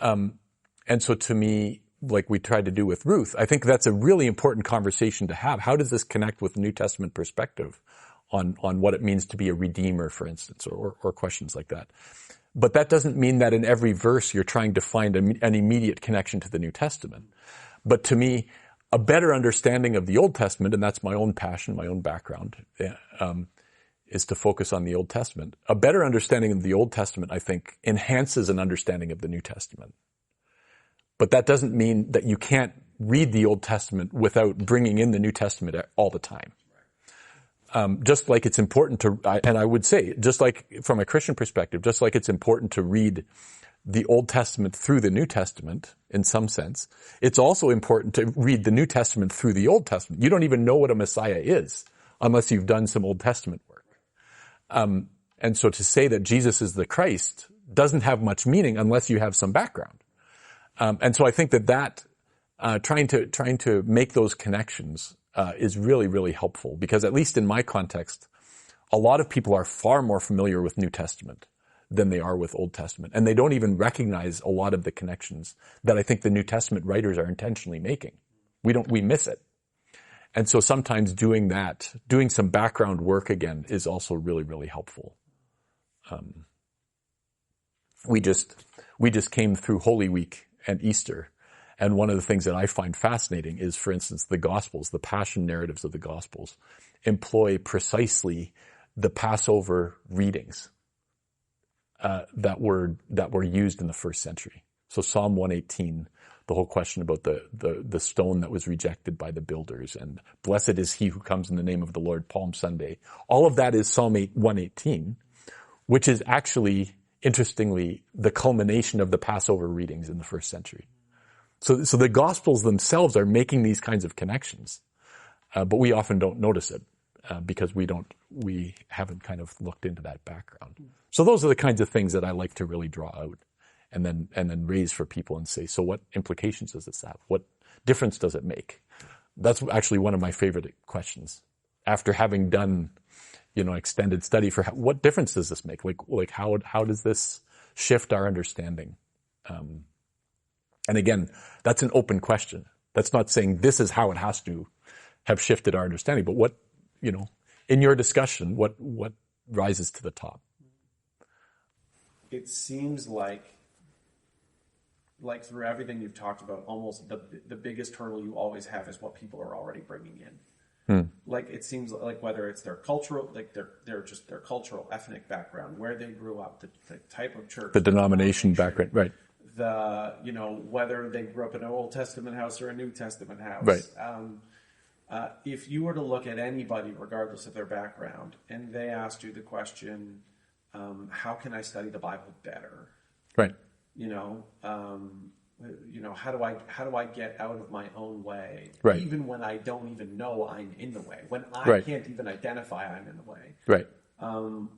And so to me, like we tried to do with Ruth, I think that's a really important conversation to have. How does this connect with the New Testament perspective on what it means to be a redeemer, for instance, or questions like that? But that doesn't mean that in every verse you're trying to find an immediate connection to the New Testament. But to me, a better understanding of the Old Testament, and that's my own passion, my own background, is to focus on the Old Testament. A better understanding of the Old Testament, I think, enhances an understanding of the New Testament. But that doesn't mean that you can't read the Old Testament without bringing in the New Testament all the time. Just like it's important to, and I would say, just like from a Christian perspective, just like it's important to read the Old Testament through the New Testament, in some sense, it's also important to read the New Testament through the Old Testament. You don't even know what a Messiah is unless you've done some Old Testament work. And so to say that Jesus is the Christ doesn't have much meaning unless you have some background. And so I think that trying to make those connections is really, really helpful, because at least in my context, a lot of people are far more familiar with New Testament than they are with Old Testament. And they don't even recognize a lot of the connections that I think the New Testament writers are intentionally making. We miss it. And so sometimes doing some background work again is also really, really helpful. We just came through Holy Week and Easter. And one of the things that I find fascinating is, for instance, the Gospels, the passion narratives of the Gospels employ precisely the Passover readings that were used in the first century. So Psalm 118, the whole question about the stone that was rejected by the builders, and blessed is he who comes in the name of the Lord, Palm Sunday. All of that is Psalm 118, which is actually, interestingly, the culmination of the Passover readings in the first century. So the Gospels themselves are making these kinds of connections, but we often don't notice it because we haven't kind of looked into that background. So those are the kinds of things that I like to really draw out, and then raise for people and say, so what implications does this have? What difference does it make? That's actually one of my favorite questions. After having done, extended study for what difference does this make? Like how does this shift our understanding? And again, that's an open question. That's not saying this is how it has to have shifted our understanding, but what, in your discussion, what rises to the top? It seems like through everything you've talked about, almost the biggest hurdle you always have is what people are already bringing in. Like, it seems like whether it's their cultural, like their cultural, ethnic background, where they grew up, the type of church, the denomination background, right? Whether they grew up in an Old Testament house or a New Testament house. Right. If you were to look at anybody, regardless of their background, and they asked you the question, how can I study the Bible better? Right. How do I get out of my own way? Right. Even when I don't even know I'm in the way, when I Right. can't even identify I'm in the way. Right.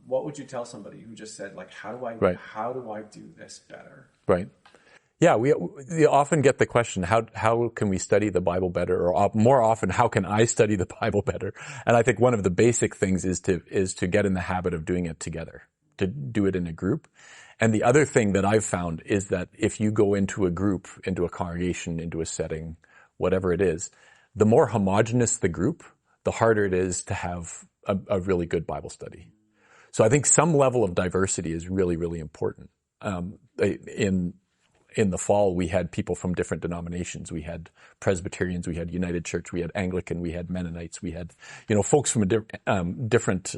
What would you tell somebody who just said, like, how do I do this better? Right. Yeah, we often get the question, how can we study the Bible better? Or more often, how can I study the Bible better? And I think one of the basic things is to get in the habit of doing it together, to do it in a group. And the other thing that I've found is that if you go into a group, into a congregation, into a setting, whatever it is, the more homogenous the group, the harder it is to have a really good Bible study. So I think some level of diversity is really, really important. In the fall, we had people from different denominations. We had Presbyterians, we had United Church, we had Anglican, we had Mennonites, we had, folks from different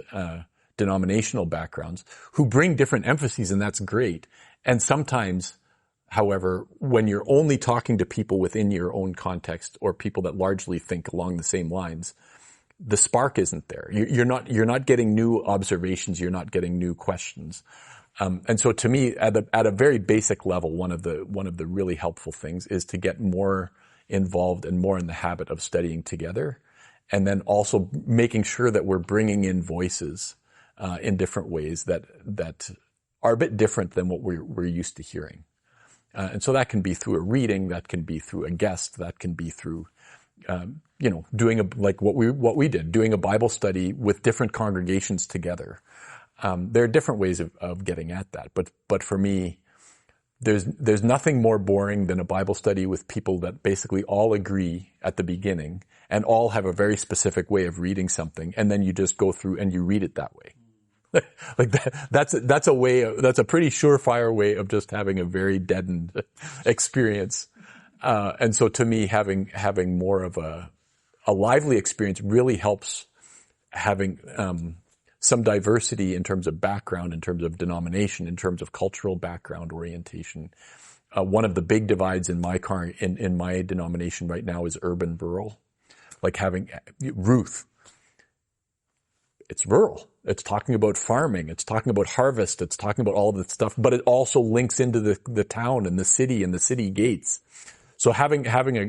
denominational backgrounds who bring different emphases, and that's great. And sometimes, however, when you're only talking to people within your own context or people that largely think along the same lines, the spark isn't there. You're not getting new observations. You're not getting new questions. And so to me, at a very basic level, one of the really helpful things is to get more involved and more in the habit of studying together, and then also making sure that we're bringing in voices in different ways that are a bit different than what we're used to hearing. And so that can be through a reading, that can be through a guest, that can be through doing like what we did, doing a Bible study with different congregations together. There are different ways of getting at that, but for me, there's nothing more boring than a Bible study with people that basically all agree at the beginning and all have a very specific way of reading something, and then you just go through and you read it that way. Like that's a pretty surefire way of just having a very deadened experience. And so to me, having more of a lively experience really helps having some diversity in terms of background, in terms of denomination, in terms of cultural background orientation. One of the big divides in my denomination right now is urban-rural. Like having Ruth, it's rural. It's talking about farming. It's talking about harvest. It's talking about all of this stuff, but it also links into the town and the city gates. So having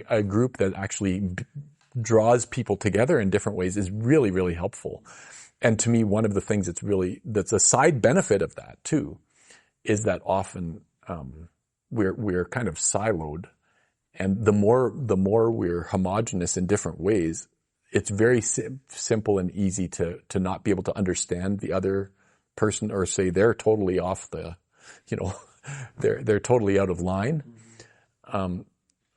a group that actually draws people together in different ways is really, really helpful. And to me, one of the things that's a side benefit of that too, is that often, we're kind of siloed, and the more we're homogenous in different ways, it's very simple and easy to not be able to understand the other person, or say they're totally off the, they're totally out of line.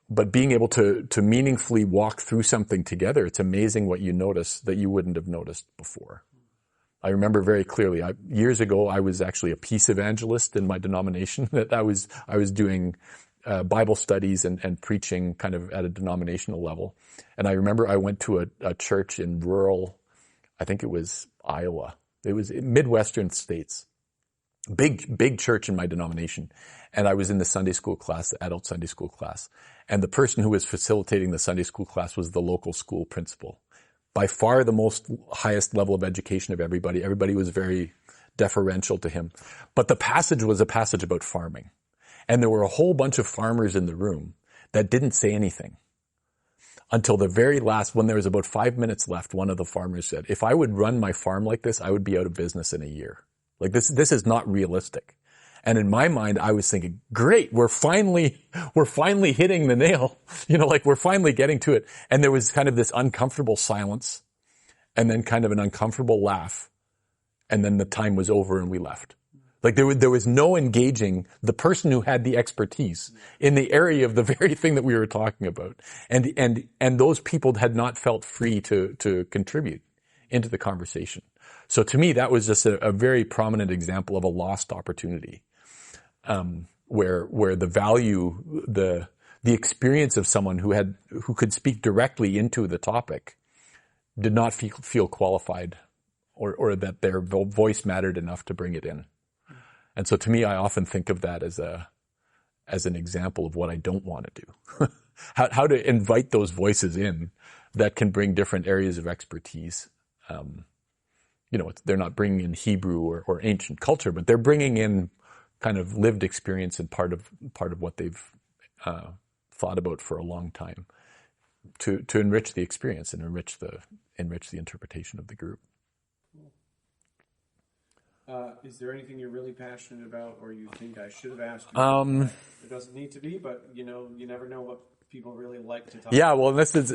But being able to meaningfully walk through something together, it's amazing what you notice that you wouldn't have noticed before. I remember very clearly, years ago, I was actually a peace evangelist in my denomination. That I was doing Bible studies and preaching kind of at a denominational level. And I remember I went to a church in rural, I think it was Iowa. It was in Midwestern states. Big church in my denomination. And I was in the Sunday school class, the adult Sunday school class. And the person who was facilitating the Sunday school class was the local school principal. By far the highest level of education of everybody. Everybody was very deferential to him. But the passage was a passage about farming. And there were a whole bunch of farmers in the room that didn't say anything. Until the very last, when there was about 5 minutes left, one of the farmers said, if I would run my farm like this, I would be out of business in a year. Like this is not realistic. And in my mind, I was thinking, great, we're finally hitting the nail. We're finally getting to it. And there was kind of this uncomfortable silence, and then kind of an uncomfortable laugh. And then the time was over and we left. Like there was no engaging the person who had the expertise in the area of the very thing that we were talking about. And those people had not felt free to contribute into the conversation. So to me, that was just a very prominent example of a lost opportunity. Where the value, the experience of someone who could speak directly into the topic did not feel qualified, or that their voice mattered enough to bring it in. And so to me, I often think of that as an example of what I don't want to do. How to invite those voices in that can bring different areas of expertise. They're not bringing in Hebrew or ancient culture, but they're bringing in kind of lived experience and part of what they've thought about for a long time to enrich the experience and enrich the interpretation of the group. Is there anything you're really passionate about, or you think I should have asked you? It doesn't need to be, but you never know what people really like to talk about. Yeah, well, this is,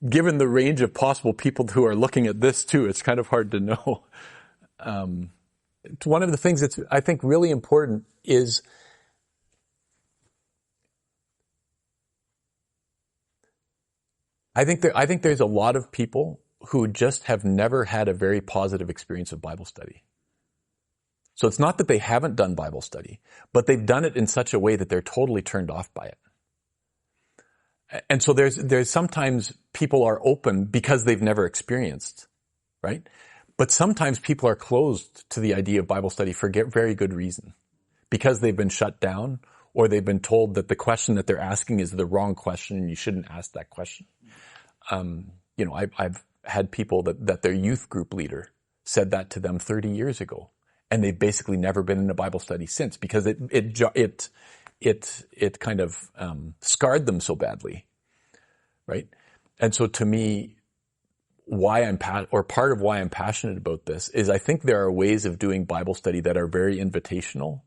given the range of possible people who are looking at this too, it's kind of hard to know. One of the things that's, I think, really important is I think there's a lot of people who just have never had a very positive experience of Bible study. So it's not that they haven't done Bible study, but they've done it in such a way that they're totally turned off by it. And so there's sometimes people are open because they've never experienced, right? But sometimes people are closed to the idea of Bible study for very good reason. Because they've been shut down, or they've been told that the question that they're asking is the wrong question and you shouldn't ask that question. I've had people that their youth group leader said that to them 30 years ago, and they've basically never been in a Bible study since because it kind of scarred them so badly, right? And so to me, part of why I'm passionate about this is I think there are ways of doing Bible study that are very invitational,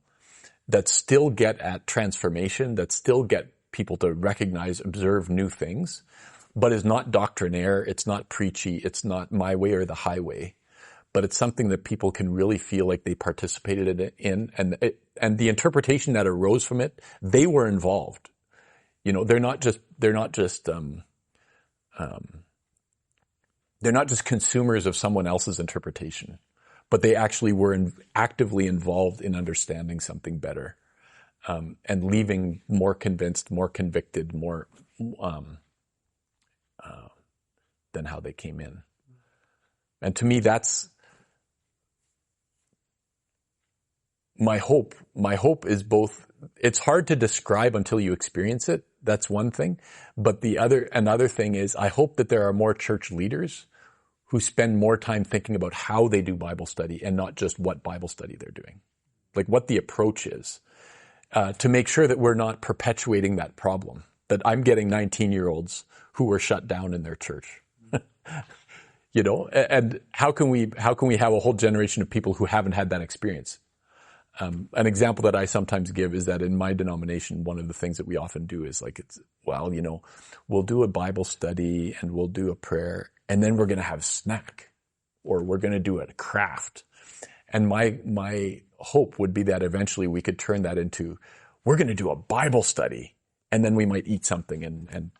that still get at transformation, that still get people to recognize, observe new things, but is not doctrinaire, it's not preachy, it's not my way or the highway, but it's something that people can really feel like they participated in, and the interpretation that arose from it, they were involved. They're not just consumers of someone else's interpretation, but they actually were actively involved in understanding something better, and leaving more convinced, more convicted, more than how they came in. And to me, that's my hope. My hope is both. It's hard to describe until you experience it. That's one thing. But another thing is, I hope that there are more church leaders who spend more time thinking about how they do Bible study and not just what Bible study they're doing. Like what the approach is, to make sure that we're not perpetuating that problem, that I'm getting 19-year-olds who were shut down in their church. And how can we have a whole generation of people who haven't had that experience? An example that I sometimes give is that in my denomination, one of the things that we often do is like, we'll do a Bible study and we'll do a prayer, and then we're going to have snack, or we're going to do a craft. And my hope would be that eventually we could turn that into, we're going to do a Bible study, and then we might eat something and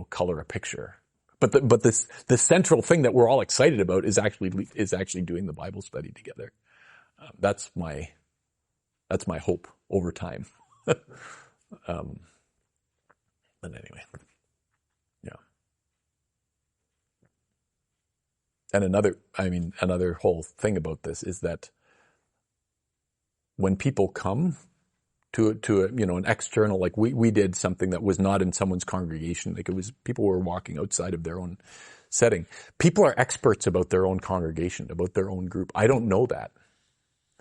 color a picture. But the central thing that we're all excited about is actually doing the Bible study together. That's my hope over time. But anyway, yeah. And another whole thing about this is that when people come to an external, like we did something that was not in someone's congregation, like it was people who were walking outside of their own setting. People are experts about their own congregation, about their own group. I don't know that.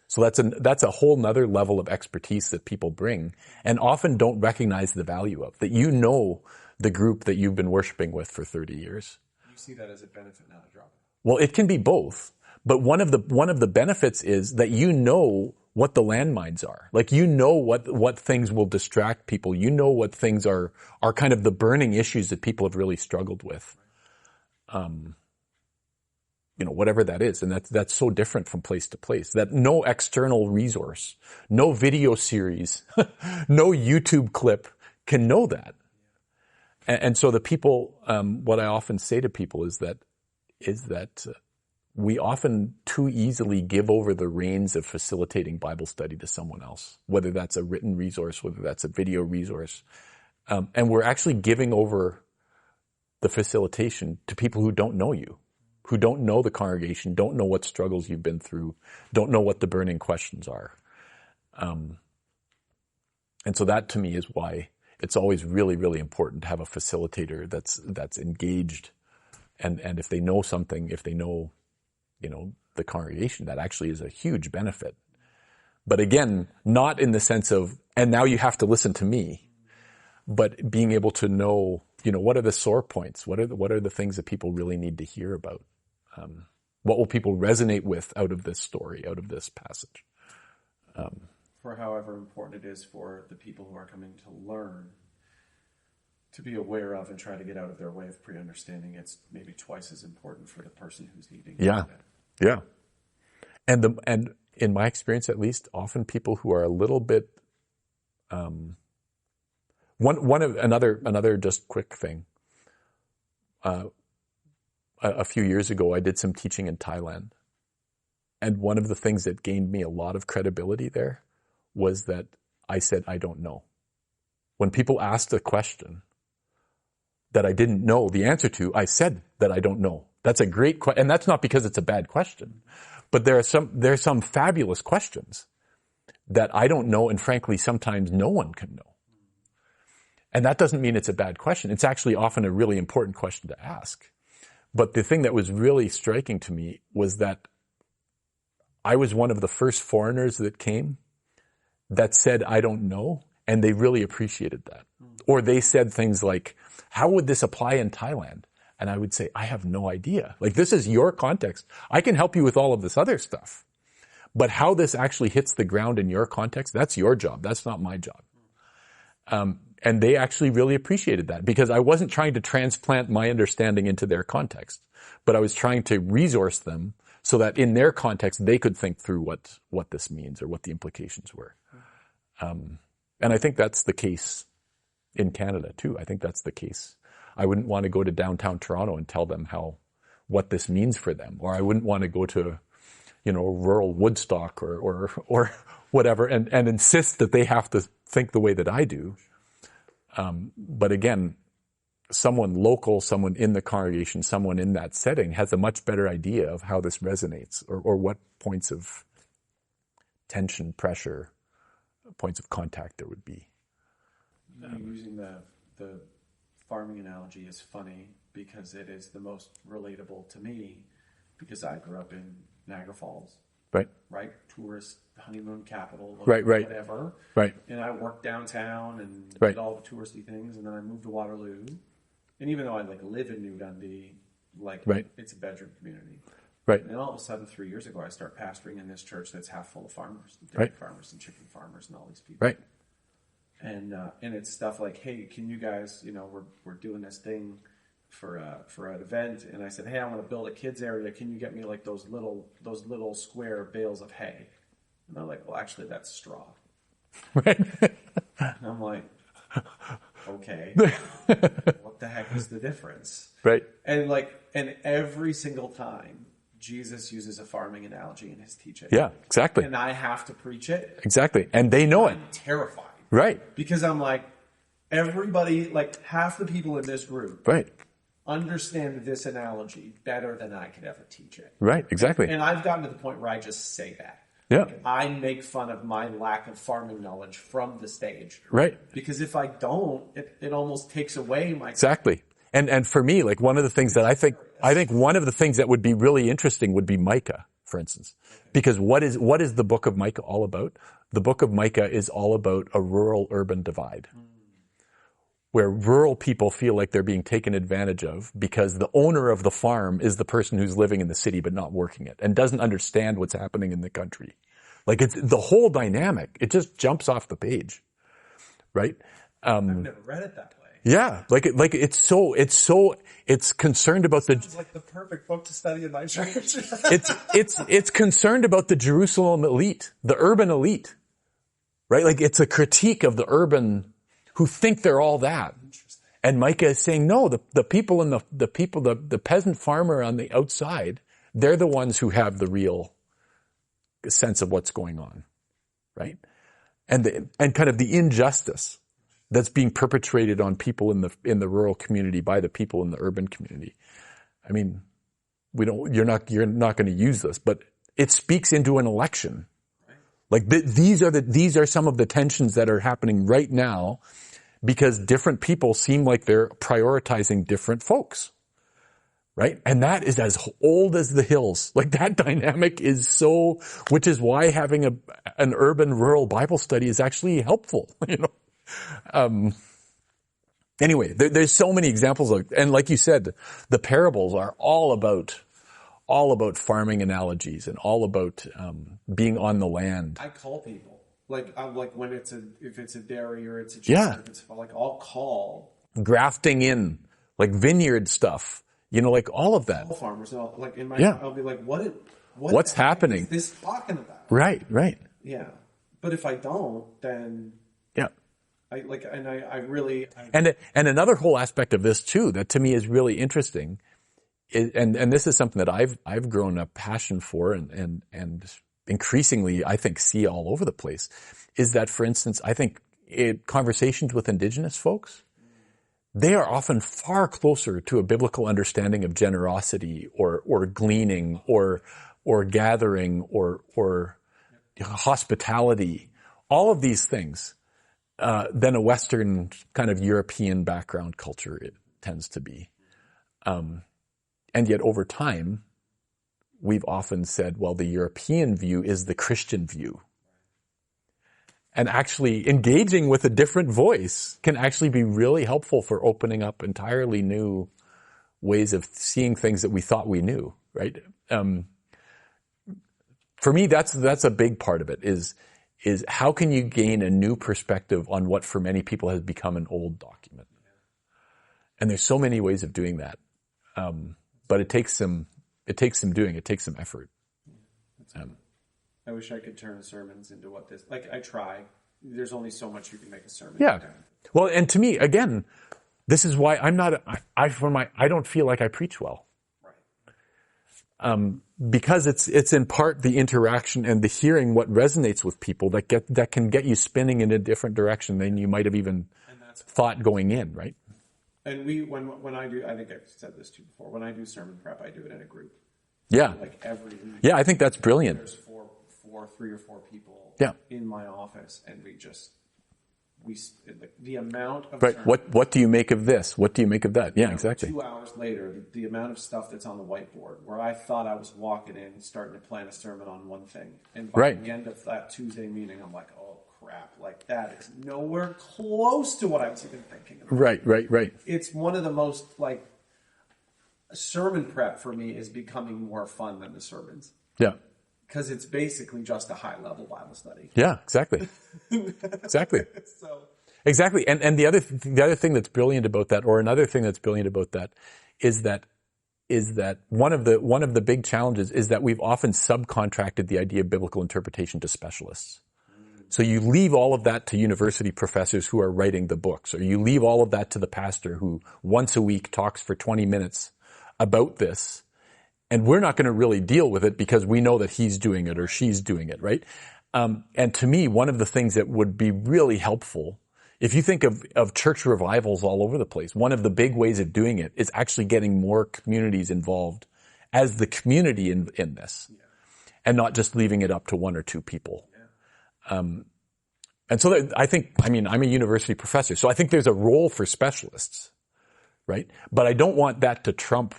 So that's a whole nother level of expertise that people bring and often don't recognize the value of, that the group that you've been worshiping with for 30 years. You see that as a benefit, not a drawback. Well, it can be both, but one of the benefits is that what the landmines are. Like what things will distract people. What things are kind of the burning issues that people have really struggled with. Whatever that is. And that's so different from place to place. That no external resource, no video series, no YouTube clip can know that. And so the people, what I often say to people is that we often too easily give over the reins of facilitating Bible study to someone else, whether that's a written resource, whether that's a video resource. And we're actually giving over the facilitation to people who don't know you, who don't know the congregation, don't know what struggles you've been through, don't know what the burning questions are. And so that to me is why it's always really, really important to have a facilitator that's engaged. And if they know something, if they know, the congregation, that actually is a huge benefit. But again, not in the sense of, and now you have to listen to me, but being able to know, what are the sore points? What are the things that people really need to hear about? What will people resonate with out of this story, out of this passage? For however important it is for the people who are coming to learn, to be aware of and try to get out of their way of pre-understanding, it's maybe twice as important for the person who's needing yeah. it. Yeah. And in my experience, at least, often people who are a little bit, another just quick thing. A few years ago, I did some teaching in Thailand. And one of the things that gained me a lot of credibility there was that I said, I don't know. When people asked a question that I didn't know the answer to, I said that I don't know. That's a great question. And that's not because it's a bad question. But there are some fabulous questions that I don't know, and frankly, sometimes no one can know. And that doesn't mean it's a bad question. It's actually often a really important question to ask. But the thing that was really striking to me was that I was one of the first foreigners that came that said, I don't know, and they really appreciated that. Or they said things like, how would this apply in Thailand? And I would say, I have no idea. Like, this is your context. I can help you with all of this other stuff. But how this actually hits the ground in your context, that's your job. That's not my job. And they actually really appreciated that, because I wasn't trying to transplant my understanding into their context, but I was trying to resource them so that in their context, they could think through what this means or what the implications were. And I think that's the case in Canada too. I think that's the case. I wouldn't want to go to downtown Toronto and tell them what this means for them, or I wouldn't want to go to, rural Woodstock or whatever and insist that they have to think the way that I do. But again, someone local, someone in the congregation, someone in that setting has a much better idea of how this resonates or what points of tension, pressure, points of contact there would be. Using the farming analogy is funny because it is the most relatable to me, because I grew up in Niagara Falls. Right? Tourist honeymoon capital. Right. Whatever. Right. And I worked downtown and Right. did all the touristy things, and then I moved to Waterloo. And even though I live in New Dundee, Right. it's a bedroom community. Right. And then all of a sudden, 3 years ago, I start pastoring in this church that's half full of farmers, dairy Right. farmers and chicken farmers and all these people. Right. And it's stuff like, hey, can you guys, we're doing this thing for an event, and I said, hey, I want to build a kids area. Can you get me like those little square bales of hay? And they're like, well, actually, that's straw. Right. And I'm like, okay, what the heck is the difference? Right. And every single time, Jesus uses a farming analogy in his teaching. Yeah, exactly. And I have to preach it. Exactly. And they know it. I'm terrified. Right. Because I'm like, everybody, like half the people in this group Right. understand this analogy better than I could ever teach it. Right. Exactly. And I've gotten to the point where I just say that. Yeah. Like, I make fun of my lack of farming knowledge from the stage. Right. Because if I don't, it almost takes away my... Exactly. And for me, like one of the things that I think one of the things that would be really interesting would be Micah, for instance. Because what is the book of Micah all about? The book of Micah is all about a rural-urban divide, where rural people feel like they're being taken advantage of because the owner of the farm is the person who's living in the city but not working it and doesn't understand what's happening in the country. Like it's the whole dynamic. It just jumps off the page, right? I've never read it that way. Yeah, it's concerned about It's like the perfect book to study in my church. it's concerned about the Jerusalem elite, the urban elite, right? Like it's a critique of the urban who think they're all that. And Micah is saying, no, the people and the peasant farmer on the outside, they're the ones who have the real sense of what's going on, right? And kind of the injustice that's being perpetrated on people in the rural community by the people in the urban community. I mean, you're not going to use this, but it speaks into an election. Like these are some of the tensions that are happening right now because different people seem like they're prioritizing different folks. Right? And that is as old as the hills. Like that dynamic is so, which is why having an urban rural Bible study is actually helpful, Anyway, there's so many examples and like you said, the parables are all about farming analogies and all about, being on the land. I call people. Like when if it's a dairy or it's a Yeah. chicken, it's like I'll call. Grafting in, like vineyard stuff, like all of that. All farmers, and Yeah. I'll be like, What's happening? Is this talking about? Right. Yeah. But if I don't, then Yeah. And another whole aspect of this too, that to me is really interesting, and this is something that I've grown a passion for and increasingly I think see all over the place, is that, for instance, I think conversations with Indigenous folks, they are often far closer to a biblical understanding of generosity or gleaning or gathering or hospitality, all of these things, than a Western kind of European background culture it tends to be. And yet over time, we've often said, well, the European view is the Christian view. And actually engaging with a different voice can actually be really helpful for opening up entirely new ways of seeing things that we thought we knew, right? For me, that's a big part of it, is how can you gain a new perspective on what for many people has become an old document? And there's so many ways of doing that. But it takes some doing, it takes some effort. I wish I could turn sermons into what this, I try. There's only so much you can make a sermon. Yeah. Well, and to me, again, this is why I don't feel like I preach well. Right. Because it's in part the interaction and the hearing what resonates with people that can get you spinning in a different direction than you might have even thought going in, right? And when I do, I think I've said this to you before, when I do sermon prep, I do it in a group. Yeah. Like every week. Yeah, I think that's brilliant. There's three or four people in my office, and the amount of right. What do you make of this? What do you make of that? Yeah, exactly. 2 hours later, the amount of stuff that's on the whiteboard, where I thought I was walking in, starting to plan a sermon on one thing, and by the end of that Tuesday meeting, I'm like, oh crap, like that is nowhere close to what I was even thinking about. Right. It's one of the most sermon prep for me is becoming more fun than the sermons. Yeah. Because it's basically just a high-level Bible study. Yeah, exactly. Exactly. So. Exactly. And the other thing that's brilliant about that, or another thing that's brilliant about that, is that one of the big challenges is that we've often subcontracted the idea of biblical interpretation to specialists. So you leave all of that to university professors who are writing the books, or you leave all of that to the pastor who once a week talks for 20 minutes about this, and we're not going to really deal with it because we know that he's doing it or she's doing it, right? And to me, one of the things that would be really helpful, if you think of church revivals all over the place, one of the big ways of doing it is actually getting more communities involved as the community in this, and not just leaving it up to one or two people. And so I'm a university professor, so I think there's a role for specialists, right? But I don't want that to trump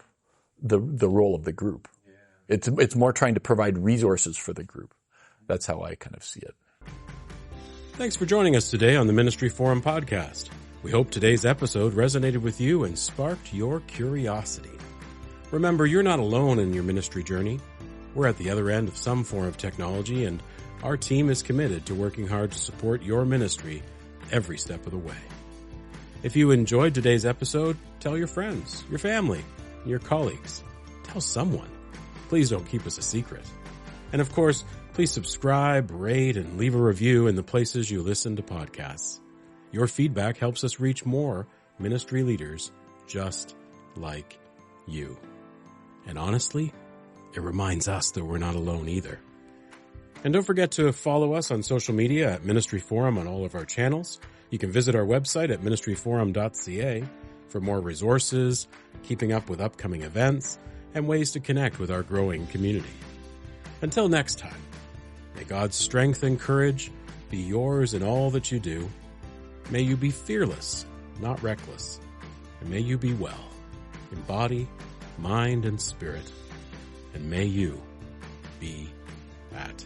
the role of the group. Yeah. It's more trying to provide resources for the group. That's how I kind of see it. Thanks for joining us today on the Ministry Forum podcast. We hope today's episode resonated with you and sparked your curiosity. Remember, you're not alone in your ministry journey. We're at the other end of some form of technology, and our team is committed to working hard to support your ministry every step of the way. If you enjoyed today's episode, tell your friends, your family, and your colleagues. Tell someone. Please don't keep us a secret. And of course, please subscribe, rate, and leave a review in the places you listen to podcasts. Your feedback helps us reach more ministry leaders just like you. And honestly, it reminds us that we're not alone either. And don't forget to follow us on social media at Ministry Forum on all of our channels. You can visit our website at ministryforum.ca for more resources, keeping up with upcoming events, and ways to connect with our growing community. Until next time, may God's strength and courage be yours in all that you do. May you be fearless, not reckless. And may you be well in body, mind, and spirit. And may you be at